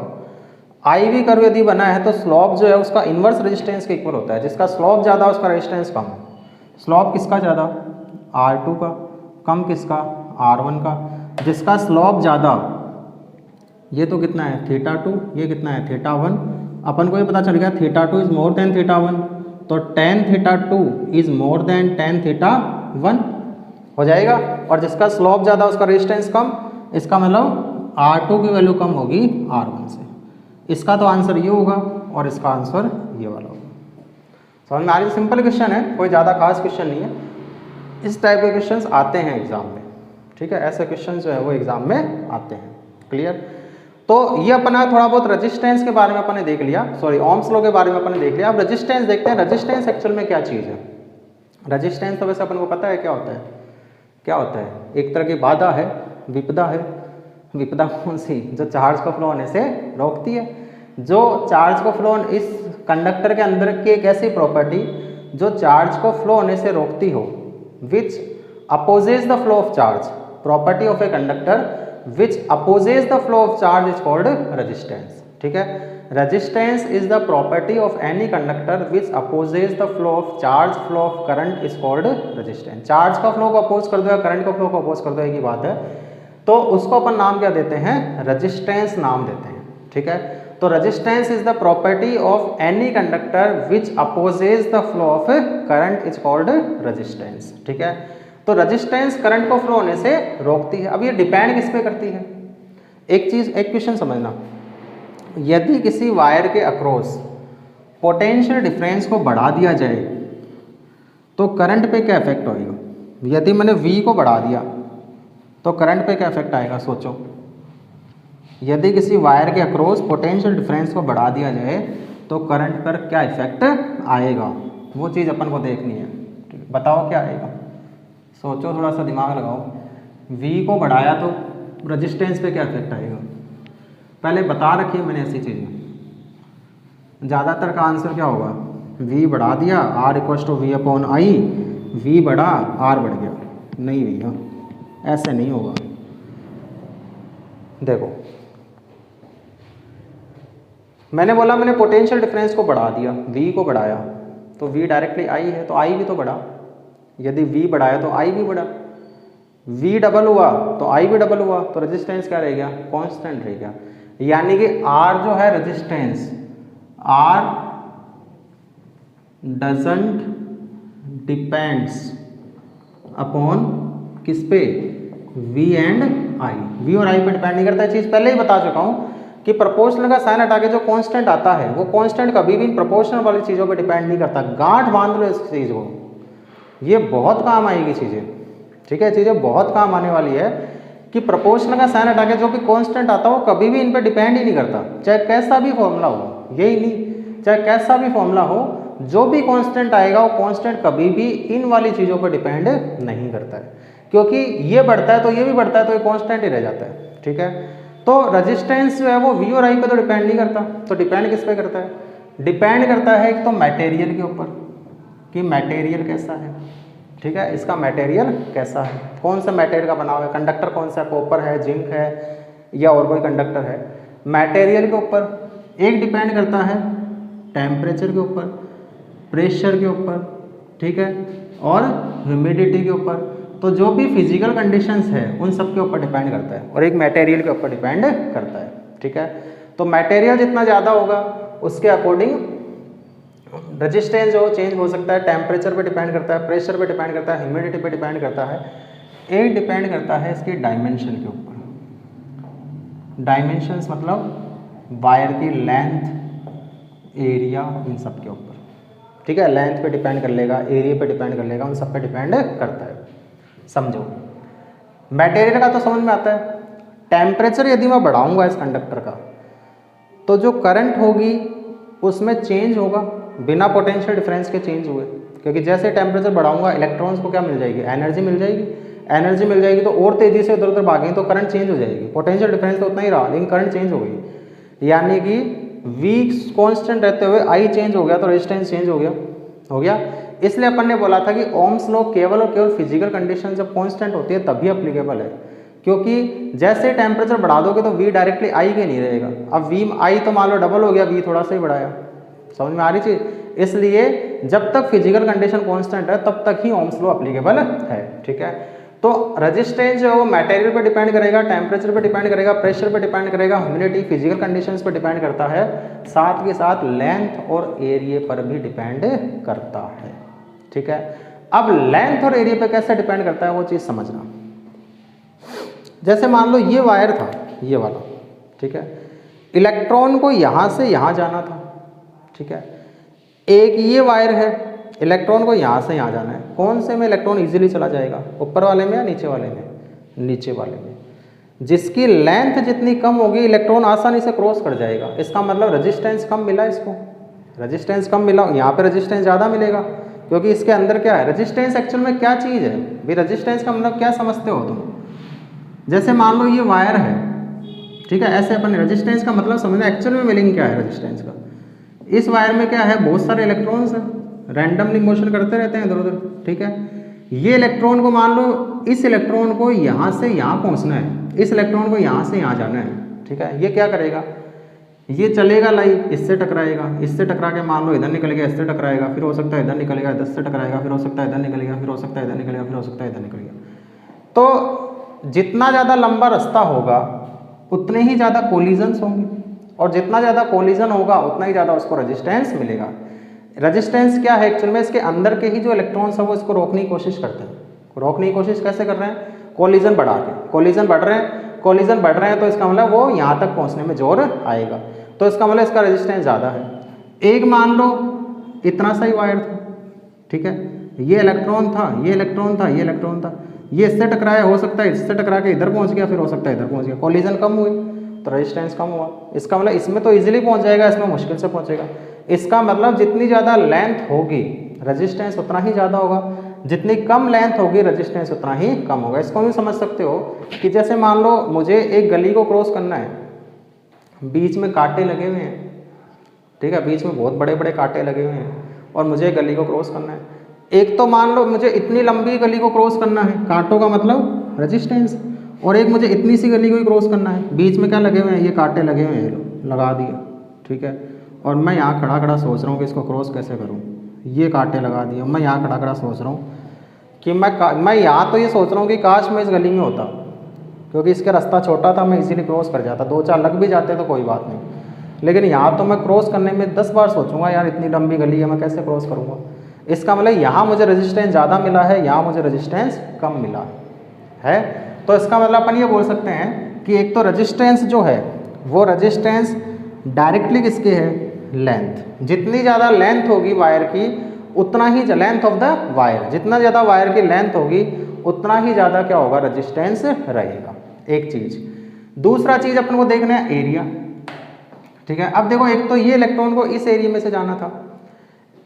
आई वी कर्व यदि बना है तो स्लोप जो है उसका इन्वर्स रेजिस्टेंस के इक्वल होता है। जिसका स्लोप ज़्यादा उसका रेजिस्टेंस कम। स्लोप किसका ज़्यादा? R2 का। कम किसका? R1 का। जिसका स्लोप ज़्यादा, ये तो कितना है? थीटा 2, ये कितना है? थीटा 1। अपन को ये पता चल गया theta 2 is more than theta 1, तो tan theta 2 is more than tan theta 1 हो जाएगा। और जिसका स्लोप ज़्यादा उसका रेजिस्टेंस कम, इसका मतलब R2 की वैल्यू कम होगी R1 से। इसका तो आंसर ये होगा और इसका आंसर ये वाला होगा। समझ में आ रही? सिंपल क्वेश्चन है, कोई ज़्यादा खास क्वेश्चन नहीं है। इस टाइप के क्वेश्चंस आते हैं एग्जाम में, ठीक है, ऐसे क्वेश्चन जो है वो एग्जाम में आते हैं। क्लियर? तो ये अपना थोड़ा बहुत रेजिस्टेंस के बारे में अपन ने देख लिया, सॉरी ओम्स लॉ के बारे में अपन ने देख लिया। अब रेजिस्टेंस देखते हैं, रेजिस्टेंस एक्चुअल में क्या चीज़ है। रेजिस्टेंस तो वैसे अपन को पता है क्या होता है। क्या होता है? एक तरह की बाधा है, विपदा है। विपदा कौन सी? जो चार्ज को फ्लो होने से रोकती है। जो चार्ज को फ्लो, इस कंडक्टर के अंदर की एक ऐसी प्रॉपर्टी जो चार्ज को फ्लो होने से रोकती हो, which opposes the flow of charge, property of a conductor which opposes the flow of charge is called resistance. ठीक है। Resistance is the property of any conductor which opposes the flow of charge, flow of current is called resistance. Charge का flow को oppose कर दो या current का flow को oppose कर दो, एक ही बात है, तो उसको अपन नाम क्या देते हैं, रेजिस्टेंस नाम देते हैं, ठीक है। तो resistance is the property of any conductor which opposes the flow of current is called resistance, ठीक है। तो रेजिस्टेंस करंट को फ्लो होने से रोकती है। अब ये डिपेंड किस पे करती है, एक चीज, एक क्वेश्चन समझना, यदि किसी वायर के अक्रॉस पोटेंशियल डिफरेंस को बढ़ा दिया जाए तो करंट पे क्या इफेक्ट होगा। यदि मैंने V को बढ़ा दिया तो करंट पे क्या इफेक्ट आएगा, सोचो। यदि किसी वायर के अक्रॉस पोटेंशियल डिफरेंस को बढ़ा दिया जाए तो करंट पर क्या इफेक्ट आएगा, वो चीज़ अपन को देखनी है, बताओ क्या आएगा, सोचो, थोड़ा सा दिमाग लगाओ। V को बढ़ाया तो रेजिस्टेंस पे क्या इफेक्ट आएगा, पहले बता रखिए मैंने ऐसी चीज़ें। ज़्यादातर का आंसर क्या होगा, V बढ़ा दिया, R equals to V/I, V बढ़ा R बढ़ गया। नहीं भैया, ऐसे नहीं होगा। देखो मैंने बोला मैंने पोटेंशियल डिफरेंस को बढ़ा दिया, V को बढ़ाया तो V डायरेक्टली I है तो I भी तो बढ़ा। यदि V बढ़ाया तो I भी बढ़ा, V डबल हुआ तो I भी डबल हुआ, तो रेजिस्टेंस क्या रह गया, कांस्टेंट रह गया। यानी कि R जो है resistance, R doesn't depends upon किस पे, V एंड I, V और I पे डिपेंड नहीं करता है। चीज़ पहले ही बता चुका हूँ कि प्रोपोर्शनल का साइन हटा के जो कांस्टेंट आता है वो कांस्टेंट कभी भी प्रोपोर्शनल वाली चीज़ों पे डिपेंड नहीं करता। गांठ बांध लो इस चीज़ को, ये बहुत काम आएगी चीज़ें, ठीक है। चीज़ें बहुत काम आने वाली है कि प्रोपोर्शनल का साइन हटा के जो भी कांस्टेंट आता है वो कभी भी इन पे डिपेंड ही नहीं करता, चाहे कैसा भी फॉर्मूला हो। यही नहीं, चाहे कैसा भी फॉर्मूला हो, जो भी कांस्टेंट आएगा वो कांस्टेंट कभी भी इन वाली चीज़ों पर डिपेंड नहीं करता है, क्योंकि ये बढ़ता है तो ये भी बढ़ता है तो ये कांस्टेंट ही रह जाता है, ठीक है। तो रेजिस्टेंस जो है वो V और I पे तो डिपेंड नहीं करता, तो डिपेंड किस पे करता है, डिपेंड करता है एक तो मटेरियल के ऊपर कि मटेरियल कैसा है, ठीक है। इसका मटेरियल कैसा है, कौन सा मटेरियल का बना हुआ है, कंडक्टर कौन सा है, कॉपर है, जिंक है या और कोई कंडक्टर है। मटेरियल के ऊपर एक डिपेंड करता है टेम्परेचर के ऊपर, प्रेशर के ऊपर, ठीक है, और ह्यूमिडिटी के ऊपर। तो जो भी फिजिकल कंडीशंस है उन सब के ऊपर डिपेंड करता है और एक मटेरियल के ऊपर डिपेंड करता है, ठीक है। तो मटेरियल जितना ज़्यादा होगा उसके अकॉर्डिंग रेजिस्टेंस जो चेंज हो सकता है, टेम्परेचर पे डिपेंड करता है, प्रेशर पे डिपेंड करता है, ह्यूमिडिटी पे डिपेंड करता है। एक डिपेंड करता है इसके डायमेंशन के ऊपर। डायमेंशंस मतलब वायर की लेंथ, एरिया, इन सब के ऊपर, ठीक है। लेंथ पे डिपेंड कर लेगा, एरिया पे डिपेंड कर लेगा, उन सब पे डिपेंड करता है, समझो। मटेरियल का तो समझ में आता है। टेम्परेचर यदि मैं बढ़ाऊंगा इस कंडक्टर का तो जो करंट होगी उसमें चेंज होगा बिना पोटेंशियल डिफरेंस के चेंज हुए, क्योंकि जैसे टेम्परेचर बढ़ाऊंगा इलेक्ट्रॉन्स को क्या मिल जाएगी, एनर्जी मिल जाएगी। एनर्जी मिल जाएगी तो और तेज़ी से इधर उधर भागेंगे तो करंट चेंज हो जाएगी। पोटेंशियल डिफरेंस तो उतना ही रहा लेकिन करंट चेंज हो गई, यानी कि V कांस्टेंट रहते हुए I चेंज हो गया तो रेजिस्टेंस चेंज हो गया। इसलिए अपन ने बोला था कि ओम्स लॉ केवल और केवल फिजिकल कंडीशन जब कांस्टेंट होती है तभी अप्लीकेबल है, क्योंकि जैसे टेम्परेचर बढ़ा दोगे तो V डायरेक्टली I के नहीं रहेगा। अब V I तो मान लो डबल हो गया, V थोड़ा सा ही बढ़ाया, समझ में आ रही चीज़। इसलिए जब तक फिजिकल कंडीशन कांस्टेंट है तब तक ही ओम्स लॉ अप्लीकेबल है, ठीक है। तो रेजिस्टेंस जो है वो मटेरियल पे डिपेंड करेगा, टेम्परेचर पे डिपेंड करेगा, प्रेशर पे डिपेंड करेगा, ह्यूमिडिटी, फिजिकल कंडीशंस पे डिपेंड करता है, साथ के साथ लेंथ और एरिया पर भी डिपेंड करता है, ठीक है। अब लेंथ और एरिया पे कैसे डिपेंड करता है वो चीज़ समझना। जैसे मान लो ये वायर था, ये वाला, ठीक है, इलेक्ट्रॉन को यहाँ से यहाँ जाना था, ठीक है। एक ये वायर है, इलेक्ट्रॉन को यहाँ से यहाँ जाना है। कौन से में इलेक्ट्रॉन इजीली चला जाएगा, ऊपर वाले में या नीचे वाले में, नीचे वाले में। जिसकी लेंथ जितनी कम होगी इलेक्ट्रॉन आसानी से क्रॉस कर जाएगा। इसका मतलब रेजिस्टेंस कम मिला इसको, रेजिस्टेंस कम मिला, यहाँ पे रेजिस्टेंस ज़्यादा मिलेगा क्योंकि इसके अंदर क्या है, रेजिस्टेंस एक्चुअल में क्या चीज़ है भाई, रेजिस्टेंस का मतलब क्या समझते हो तुम। जैसे मान लो ये वायर है, ठीक है, ऐसे अपन रेजिस्टेंस का मतलब समझना, एक्चुअल में मीनिंग क्या है रेजिस्टेंस का। इस वायर में क्या है, बहुत सारे इलेक्ट्रॉन्स हैं, रैंडमली मोशन करते रहते हैं इधर उधर, ठीक है। ये इलेक्ट्रॉन को मान लो, इस इलेक्ट्रॉन को यहाँ से यहाँ पहुँचना है, इस इलेक्ट्रॉन को यहाँ से यहाँ जाना है, ठीक है। ये क्या करेगा, ये चलेगा लाइक, इससे टकराएगा, इससे टकरा के मान लो इधर निकल गया, इससे टकराएगा, फिर हो सकता है इधर निकल गया, इधर से टकराएगा, फिर हो सकता है इधर निकल गया, फिर हो सकता है इधर निकल गया, फिर हो सकता है इधर निकल गया। तो जितना ज़्यादा लंबा रास्ता होगा उतने ही ज़्यादा कोलिजन्स होंगे, और जितना ज़्यादा कोलिजन होगा उतना ही ज़्यादा उसको रेजिस्टेंस मिलेगा। रेजिस्टेंस क्या है एक्चुअल में, इसके अंदर के ही जो इलेक्ट्रॉन्स है वो इसको रोकने की कोशिश करते हैं। रोकने की कोशिश कैसे कर रहे हैं, कोलिजन बढ़ा के, कोलिजन बढ़ रहे हैं, कोलिजन बढ़ रहे हैं, तो इसका मतलब वो यहाँ तक पहुँचने में जोर आएगा, तो इसका मतलब इसका रेजिस्टेंस ज़्यादा है। एक मान लो इतना सा ही वायर था, ठीक है, ये इलेक्ट्रॉन था, ये इलेक्ट्रॉन था, ये इलेक्ट्रॉन था, ये इससे टकराया, हो सकता है इससे टकरा के इधर पहुँच गया, फिर हो सकता है इधर पहुँच गया, कोलिजन कम हुई तो रेजिस्टेंस कम हुआ। इसका मतलब इसमें तो इजीली पहुँच जाएगा, इसमें मुश्किल से पहुँचेगा। इसका मतलब जितनी ज़्यादा लेंथ होगी रेजिस्टेंस उतना ही ज़्यादा होगा, जितनी कम लेंथ होगी रेजिस्टेंस उतना ही कम होगा। इसको भी समझ सकते हो कि जैसे मान लो मुझे एक गली को क्रॉस करना है, बीच में कांटे लगे हुए हैं, ठीक है, बीच में बहुत बड़े बड़े कांटे लगे हुए हैं और मुझे गली को क्रॉस करना है। एक तो मान लो मुझे इतनी लंबी गली को क्रॉस करना है, कांटों का मतलब रेजिस्टेंस, और एक मुझे इतनी सी गली को ही क्रॉस करना है, बीच में क्या लगे हुए हैं, ये कांटे लगे हुए हैं, लगा दिए, ठीक है, और मैं यहाँ खड़ा खड़ा सोच रहा हूँ कि इसको क्रॉस कैसे करूँ, ये कांटे लगा दिए, मैं यहाँ खड़ा खड़ा सोच रहा हूँ कि मैं यहाँ तो ये सोच रहा हूँ कि काश मैं इस गली में होता, क्योंकि इसका रास्ता छोटा था, मैं इजीली क्रॉस कर जाता, 2-4 लग भी जाते तो कोई बात नहीं, लेकिन यहाँ तो मैं क्रॉस करने में 10 बार सोचूंगा, यार इतनी लंबी गली है मैं कैसे क्रॉस करूँगा। इसका मतलब यहाँ मुझे रेजिस्टेंस ज़्यादा मिला है, यहाँ मुझे रेजिस्टेंस कम मिला है। तो इसका मतलब अपन ये बोल सकते हैं कि एक तो रेजिस्टेंस जो है वो रेजिस्टेंस डायरेक्टली किसके है, लेंथ, जितनी ज़्यादा लेंथ होगी वायर की उतना ही, लेंथ ऑफ द वायर, जितना ज़्यादा वायर की लेंथ होगी उतना ही ज़्यादा क्या होगा, रेजिस्टेंस रहेगा, एक चीज़। दूसरा चीज़ अपन को देखना है एरिया, ठीक है। अब देखो एक तो ये इलेक्ट्रॉन को इस एरिया में से जाना था,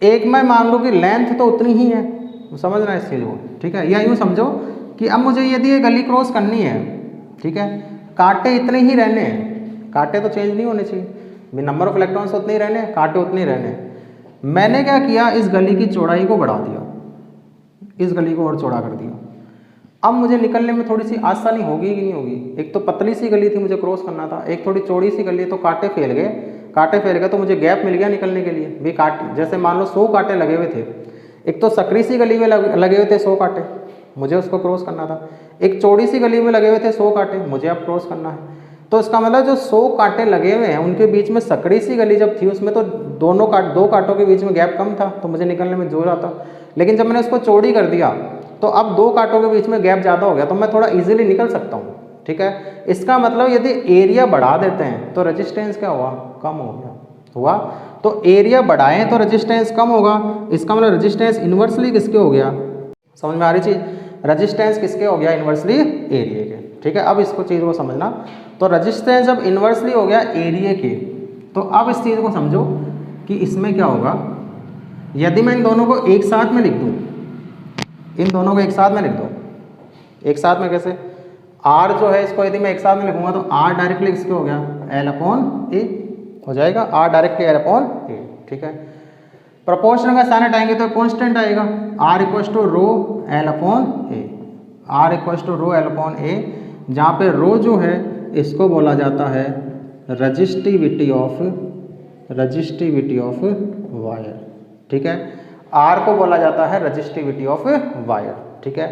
एक मैं मान लो कि लेंथ तो उतनी ही है, समझ रहे हैं इस चीज़ को, ठीक है, या यूँ समझो कि अब मुझे यदि ये गली क्रॉस करनी है, ठीक है, कांटे इतने ही रहने हैं, कांटे तो चेंज नहीं होने चाहिए, नंबर ऑफ इलेक्ट्रॉन्स उतने ही रहने, कांटे उतने ही रहने। मैंने क्या किया, इस गली की चौड़ाई को बढ़ा दिया, इस गली को और चौड़ा कर दिया। अब मुझे निकलने में थोड़ी सी आसानी होगी कि नहीं होगी, एक तो पतली सी गली थी मुझे क्रॉस करना था, एक थोड़ी चौड़ी सी गली, तो कांटे फैल गए, कांटे फैल गए तो मुझे गैप मिल गया निकलने के लिए भी। कांटे जैसे मान लो 100 कांटे लगे हुए थे, एक तो सकरी सी गली में लगे हुए थे 100 कांटे, मुझे उसको क्रॉस करना था, एक चौड़ी सी गली में लगे हुए थे 100 कांटे, मुझे अब क्रॉस करना है। तो इसका मतलब जो 100 कांटे लगे हुए हैं उनके बीच में सकड़ी सी गली जब थी उसमें तो दो कांटों के बीच में गैप कम था, तो मुझे निकलने में जोर आता। लेकिन जब मैंने उसको चौड़ी कर दिया तो अब 2 कांटों के बीच में गैप ज़्यादा हो गया, तो मैं थोड़ा इजीली निकल सकता हूँ, ठीक है। इसका मतलब यदि एरिया बढ़ा देते हैं तो रेजिस्टेंस क्या हुआ, कम हो गया, हुआ। तो एरिया बढ़ाएं तो रेजिस्टेंस कम होगा, इसका मतलब रेजिस्टेंस इन्वर्सली किसके हो गया, समझ में आ रही चीज़, रेजिस्टेंस किसके हो गया, इन्वर्सली एरिया के, ठीक है। अब इसको चीज़ को समझना, तो रेजिस्टेंस जब इन्वर्सली हो गया एरिया के, तो अब इस चीज़ को समझो कि इसमें क्या होगा, यदि मैं इन दोनों को एक साथ में लिख दूँ, इन दोनों को एक साथ में लिख दो, एक साथ में कैसे, R जो है इसको यदि मैं एक साथ में लिखूंगा तो R डायरेक्टली किसके हो गया, L/A हो जाएगा, R डायरेक्टली L/A, ठीक है। प्रोपोर्शनल का साइन हटाएंगे तो कांस्टेंट आएगा, R = ρ L/A, R = ρ L/A, जहाँ पे रो जो है इसको बोला जाता है रजिस्टिविटी ऑफ वायर, ठीक है। R को बोला जाता है रजिस्टिविटी ऑफ वायर, ठीक है।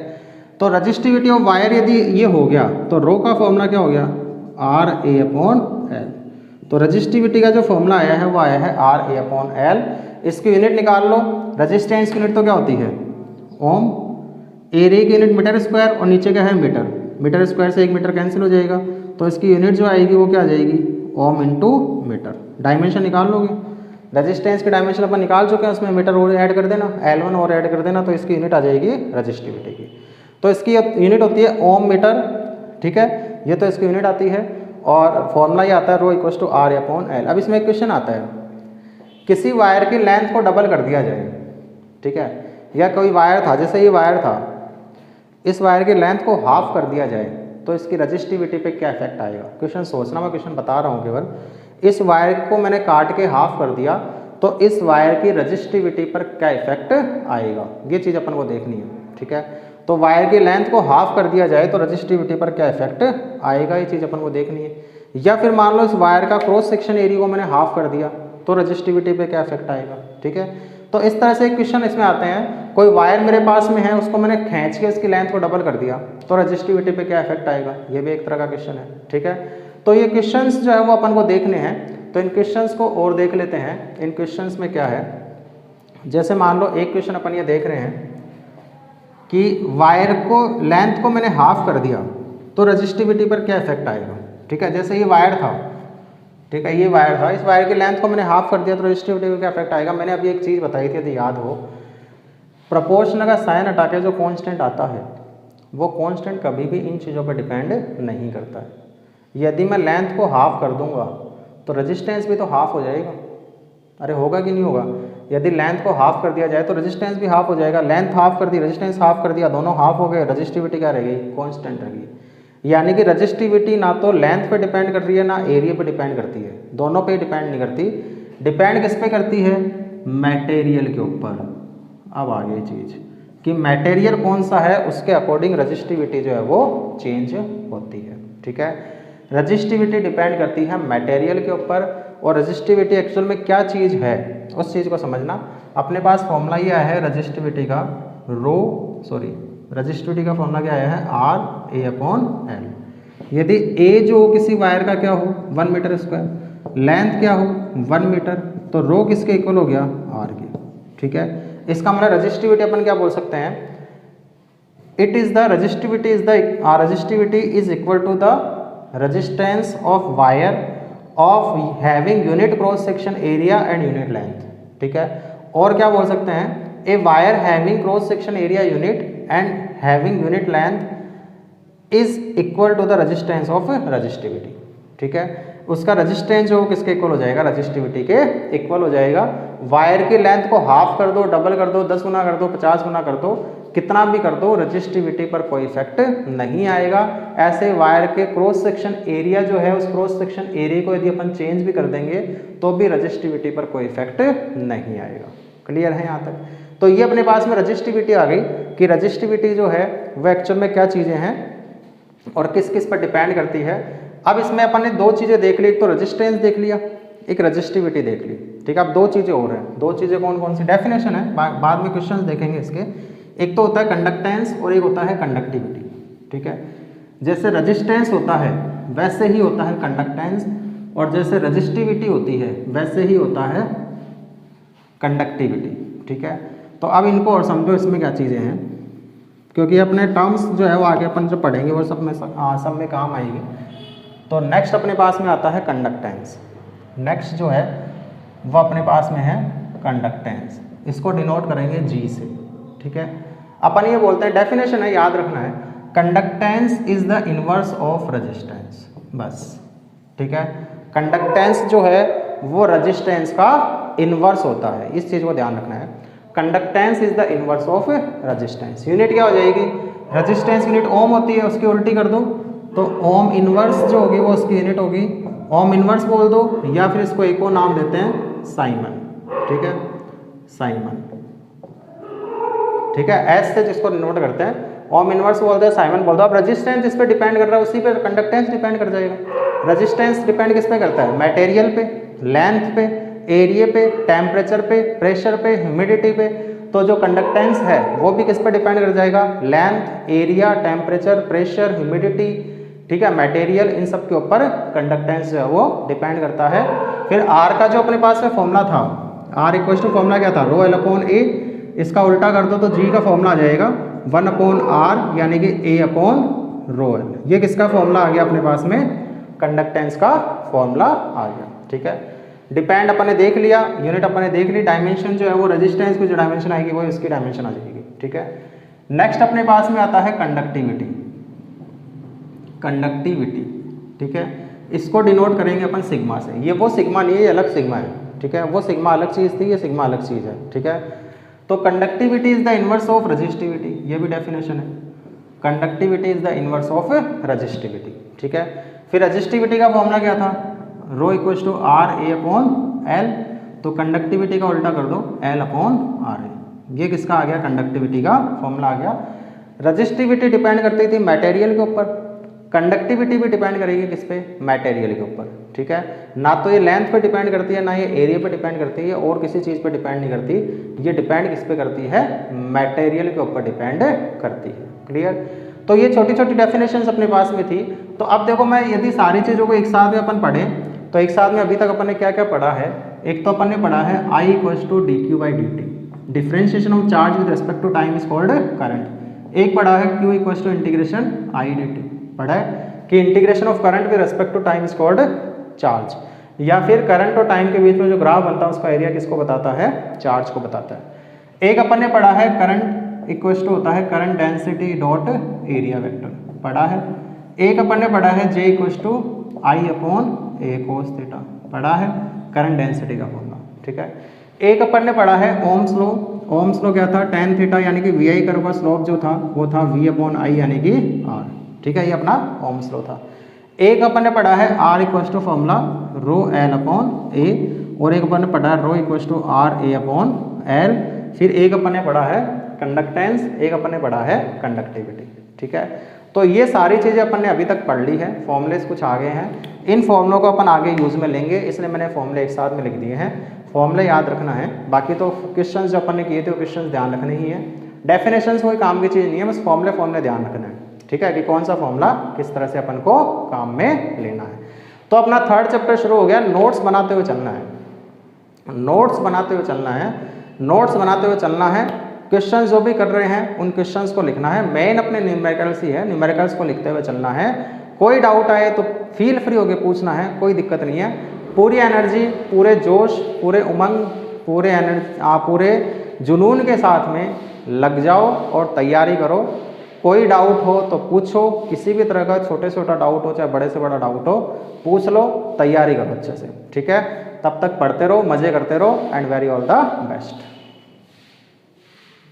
तो रजिस्टिविटी ऑफ वायर यदि ये हो गया तो रो का फॉर्मूला क्या हो गया, RA/L। तो रजिस्टिविटी का जो फॉर्मूला आया है वो आया है RA/L। इसकी यूनिट निकाल लो, रजिस्टेंस की यूनिट तो क्या होती है ओम, एरिया की यूनिट मीटर स्क्वायर और नीचे क्या है मीटर, मीटर स्क्वायर से 1 मीटर कैंसिल हो जाएगा, तो इसकी यूनिट जो आएगी वो क्या आ जाएगी, ओम इंटू मीटर। डायमेंशन निकाल लोगे, रेजिस्टेंस की डायमेंशन अपन निकाल चुके हैं, उसमें मीटर और ऐड कर देना, L1 और ऐड कर देना, तो इसकी यूनिट आ जाएगी रजिस्टिविटी की। तो इसकी यूनिट होती है ओम मीटर, ठीक है, ये तो इसकी यूनिट आती है, और फॉर्मूला ये आता है ρ = R/L। अब इसमें एक क्वेश्चन आता है, किसी वायर की लेंथ को डबल कर दिया जाए, ठीक है, या कोई वायर था, जैसे ये वायर था, इस वायर की लेंथ को हाफ कर दिया जाए तो इसकी रजिस्टिविटी पे क्या इफेक्ट आएगा। क्वेश्चन सोचना, मैं क्वेश्चन बता रहा हूँ केवल। इस वायर को मैंने काट के हाफ कर दिया तो इस वायर की रजिस्टिविटी पर क्या इफेक्ट आएगा, ये चीज़ अपन को देखनी है, ठीक है। तो वायर की लेंथ को हाफ कर दिया जाए तो रजिस्टिविटी पर क्या इफेक्ट आएगा, ये चीज़ अपन को देखनी है। या फिर मान लो इस वायर का क्रॉस सेक्शन एरिया को मैंने हाफ कर दिया तो रजिस्टिविटी पे क्या इफेक्ट आएगा, ठीक है। तो इस तरह से क्वेश्चन इसमें आते हैं, कोई वायर मेरे पास में है, उसको मैंने खींच के उसकी लेंथ को डबल कर दिया तो रजिस्टिविटी पे क्या इफेक्ट आएगा, ये भी एक तरह का क्वेश्चन है, ठीक है। तो ये क्वेश्चंस जो है वो अपन को देखने हैं, तो इन क्वेश्चंस को और देख लेते हैं। इन क्वेश्चंस में क्या है, जैसे मान लो एक क्वेश्चन अपन ये देख रहे हैं कि वायर को लेंथ को मैंने हाफ कर दिया तो रजिस्टिविटी पर क्या इफेक्ट आएगा, ठीक है। जैसे ये वायर था, ठीक है, ये वायर था, इस वायर की लेंथ को मैंने हाफ कर दिया तो रजिस्टिविटी पर क्या इफेक्ट आएगा। मैंने अभी एक चीज़ बताई थी यदि याद हो, प्रोपोर्शन का साइन हटा के जो कांस्टेंट आता है वो कांस्टेंट कभी भी इन चीज़ों पर डिपेंड नहीं करता है। यदि मैं लेंथ को हाफ कर दूंगा तो रेजिस्टेंस भी तो हाफ हो जाएगा, अरे होगा कि नहीं होगा। यदि लेंथ को हाफ कर दिया जाए तो रेजिस्टेंस भी हाफ हो जाएगा, लेंथ हाफ कर दी, रेजिस्टेंस हाफ कर दिया, दोनों हाफ हो गए, रजिस्टिविटी क्या रहेगी, कांस्टेंट रहेगी। यानी कि रजिस्टिविटी ना तो लेंथ पे डिपेंड कर रही है ना एरिया पे डिपेंड करती है, दोनों पे डिपेंड नहीं करती, डिपेंड किस पे करती है, मटेरियल के ऊपर। अब आ गई चीज़ कि मटेरियल कौन सा है उसके अकॉर्डिंग रजिस्टिविटी जो है वो चेंज होती है, ठीक है। रजिस्टिविटी डिपेंड करती है मटेरियल के ऊपर, और रजिस्टिविटी एक्चुअल में क्या चीज़ है उस चीज़ को समझना। अपने पास फॉर्मूला ये आया है रजिस्टिविटी का, रजिस्टिविटी का फॉर्मूला क्या आया है, RA/L। यदि A जो किसी वायर का क्या हो 1 मीटर स्क्वायर, लेंथ क्या हो 1 मीटर, तो रो किसके इक्वल हो गया, R के, ठीक है। इसका मतलब रजिस्टिविटी अपन क्या बोल सकते हैं, resistivity is equal to the resistance of wire of having unit cross section area and unit length, ठीक है। और क्या बोल सकते हैं, a wire having cross section area unit and having unit length is equal to the resistance of resistivity, ठीक है। उसका रेजिस्टेंस जो किसके इक्वल हो जाएगा, रजिस्टिविटी के इक्वल हो जाएगा। वायर की लेंथ को हाफ कर दो, डबल कर दो, 10 गुना कर दो, 50 गुना कर दो, कितना भी कर दो, रजिस्टिविटी पर कोई इफेक्ट नहीं आएगा। ऐसे वायर के क्रॉस सेक्शन एरिया जो है उस क्रॉस सेक्शन एरिया को यदि अपन चेंज भी कर देंगे तो भी रजिस्टिविटी पर कोई इफेक्ट नहीं आएगा। क्लियर है यहाँ तक। तो ये अपने पास में रजिस्टिविटी आ गई कि रजिस्टिविटी जो है वो एक्चुअल में क्या चीज़ें हैं और किस किस पर डिपेंड करती है। अब इसमें अपन ने दो चीज़ें देख ली, एक तो रेजिस्टेंस देख लिया, एक रजिस्टिविटी देख ली, ठीक है। अब दो चीज़ें और हैं, दो चीज़ें कौन कौन सी, डेफिनेशन है, बाद में क्वेश्चंस देखेंगे इसके। एक तो होता है कंडक्टेंस और एक होता है कंडक्टिविटी, ठीक है। जैसे रेजिस्टेंस होता है वैसे ही होता है कंडक्टेंस, और जैसे रजिस्टिविटी होती है वैसे ही होता है कंडक्टिविटी, ठीक है। तो अब इनको और समझो इसमें क्या चीज़ें हैं, क्योंकि अपने टर्म्स जो है वो आगे अपन जो पढ़ेंगे वो सब में काम आएंगे। तो नेक्स्ट अपने पास में आता है कंडक्टेंस। नेक्स्ट जो है वो अपने पास में है कंडक्टेंस, इसको डिनोट करेंगे G से, ठीक है। अपन ये बोलते हैं, डेफिनेशन है याद रखना है, conductance is the inverse of resistance, बस, ठीक है। कंडक्टेंस जो है वो रेजिस्टेंस का इनवर्स होता है, इस चीज़ को ध्यान रखना है। Conductance is the inverse of resistance. Unit क्या हो जाएगी, रेजिस्टेंस यूनिट ओम होती है, उसकी उल्टी कर दो तो ओम इनवर्स जो होगी वो उसकी यूनिट होगी, ओम इनवर्स बोल दो, या फिर इसको एक और नाम देते हैं साइमन, ठीक है, साइमन, ठीक है। एस से जिसको नोट करते हैं, ओम इनवर्स बोल दो, साइमन बोल दो। अब रेजिस्टेंस इस पे डिपेंड कर रहा है, उसी पे कंडक्टेंस डिपेंड कर जाएगा। रेजिस्टेंस डिपेंड किस पे करता है, मटेरियल पे, लेंथ पे, एरिया पे, टेम्परेचर पे, प्रेशर पे, ह्यूमिडिटी पे। तो जो कंडक्टेंस है वो भी किस पे डिपेंड कर जाएगा, length, area, temperature, pressure, humidity, ठीक है, मटेरियल, इन सब के ऊपर कंडक्टेंस जो है वो डिपेंड करता है। फिर आर का जो अपने पास में फॉर्मूला था, आर इक्वल टू फॉर्मूला क्या था, ρL/A, इसका उल्टा कर दो तो जी का फॉर्मूला आ जाएगा 1/R यानी कि A/ρL। ये किसका फॉर्मूला आ गया अपने पास में, कंडक्टेंस का फॉर्मूला आ गया, ठीक है। डिपेंड अपन ने देख लिया, यूनिट अपन ने देख ली, डायमेंशन जो है वो रेजिस्टेंस की जो डायमेंशन आएगी वो इसकी डायमेंशन आ जाएगी, ठीक है। नेक्स्ट अपने पास में आता है कंडक्टिविटी, कंडक्टिविटी, ठीक है। इसको डिनोट करेंगे अपन सिग्मा से। ये वो सिग्मा नहीं है, ये अलग सिग्मा है, ठीक है। वो सिग्मा अलग चीज़ थी, ये सिग्मा अलग चीज़ है, ठीक है। तो conductivity is the inverse of resistivity, ये भी डेफिनेशन है, conductivity is the inverse of resistivity, ठीक है। फिर रेजिस्टिविटी का फॉर्मूला क्या था, ρ=RA/L, तो कंडक्टिविटी का उल्टा कर दो L/RA। ये किसका आ गया, कंडक्टिविटी का फॉर्मूला आ गया। रेजिस्टिविटी डिपेंड करती थी मटेरियल के ऊपर, कंडक्टिविटी भी डिपेंड करेगी किस पे, मटेरियल के ऊपर, ठीक है। ना तो ये लेंथ पे डिपेंड करती है, ना ये एरिया पे डिपेंड करती है, और किसी चीज़ पे डिपेंड नहीं करती, ये डिपेंड किस पे करती है, मटेरियल के ऊपर डिपेंड करती है। क्लियर। तो ये छोटी छोटी डेफिनेशंस अपने पास में थी। तो अब देखो मैं यदि सारी चीज़ों को एक साथ में अपन पढ़ें तो एक साथ में अभी तक अपन ने क्या क्या पढ़ा है। एक तो अपन ने पढ़ा है I equals to D Q by D t, differentiation of charge with respect to time is called current. एक पढ़ा है Q equals to integration I d t, पढ़ा है कि integration of current with respect to time is called charge, या फिर current और time के बीच में जो ग्राफ बनता है उसका एरिया किसको बताता है, चार्ज को बताता है। एक अपन ने पढ़ा है करंट इक्वल्स टू होता है current density dot area vector, पढ़ा है। एक अपन ने पढ़ा है J equals to I upon A cos theta, पढ़ा है, करंट डेंसिटी का फॉर्मूला, ठीक है। एक अपन ने पढ़ा है ओम्स लॉ। ओम्स लॉ क्या था, tan थीटा यानी कि वी आई कर्व का स्लोप जो था वो था V अपॉन आई यानी कि R, ठीक है, ये अपना ओम्स लॉ था। एक अपन ने पढ़ा है R equals to formula rho L upon A, और एक अपन ने पढ़ा है rho equals to R A upon L. फिर एक अपन ने पढ़ा है कंडक्टेंस, एक अपन ने पढ़ा है कंडक्टिविटी, ठीक है। तो ये सारी चीज़ें अपन ने अभी तक पढ़ ली है। फॉर्मूलेस कुछ आगे हैं, इन फॉर्मूलों को अपन आगे यूज़ में लेंगे, इसलिए मैंने फॉर्मूले एक साथ में लिख दिए हैं। फॉर्मूले याद रखना है, बाकी तो क्वेश्चंस जो अपन ने किए थे वो क्वेश्चंस ध्यान रखने ही है। डेफिनेशंस कोई काम की चीज़ नहीं है, बस फॉर्मूले ध्यान रखना है, ठीक है, कि कौन सा फॉर्मूला किस तरह से अपन को काम में लेना है। तो अपना थर्ड चैप्टर शुरू हो गया। नोट्स बनाते हुए चलना है, नोट्स बनाते हुए चलना है, नोट्स बनाते हुए चलना है। क्वेश्चंस जो भी कर रहे हैं उन क्वेश्चंस को लिखना है, मेन अपने न्यूमेरिकल्स ही है, न्यूमेरिकल्स को लिखते हुए चलना है। कोई डाउट आए तो फील फ्री होकर पूछना है, कोई दिक्कत नहीं है। पूरी एनर्जी, पूरे जोश, पूरे उमंग, पूरे जुनून के साथ में लग जाओ और तैयारी करो। कोई डाउट हो तो पूछो, किसी भी तरह का छोटे से छोटा डाउट हो चाहे बड़े से बड़ा डाउट हो, पूछ लो, तैयारी करो अच्छे से, ठीक है। तब तक पढ़ते रहो, मज़े करते रहो, and very all the best.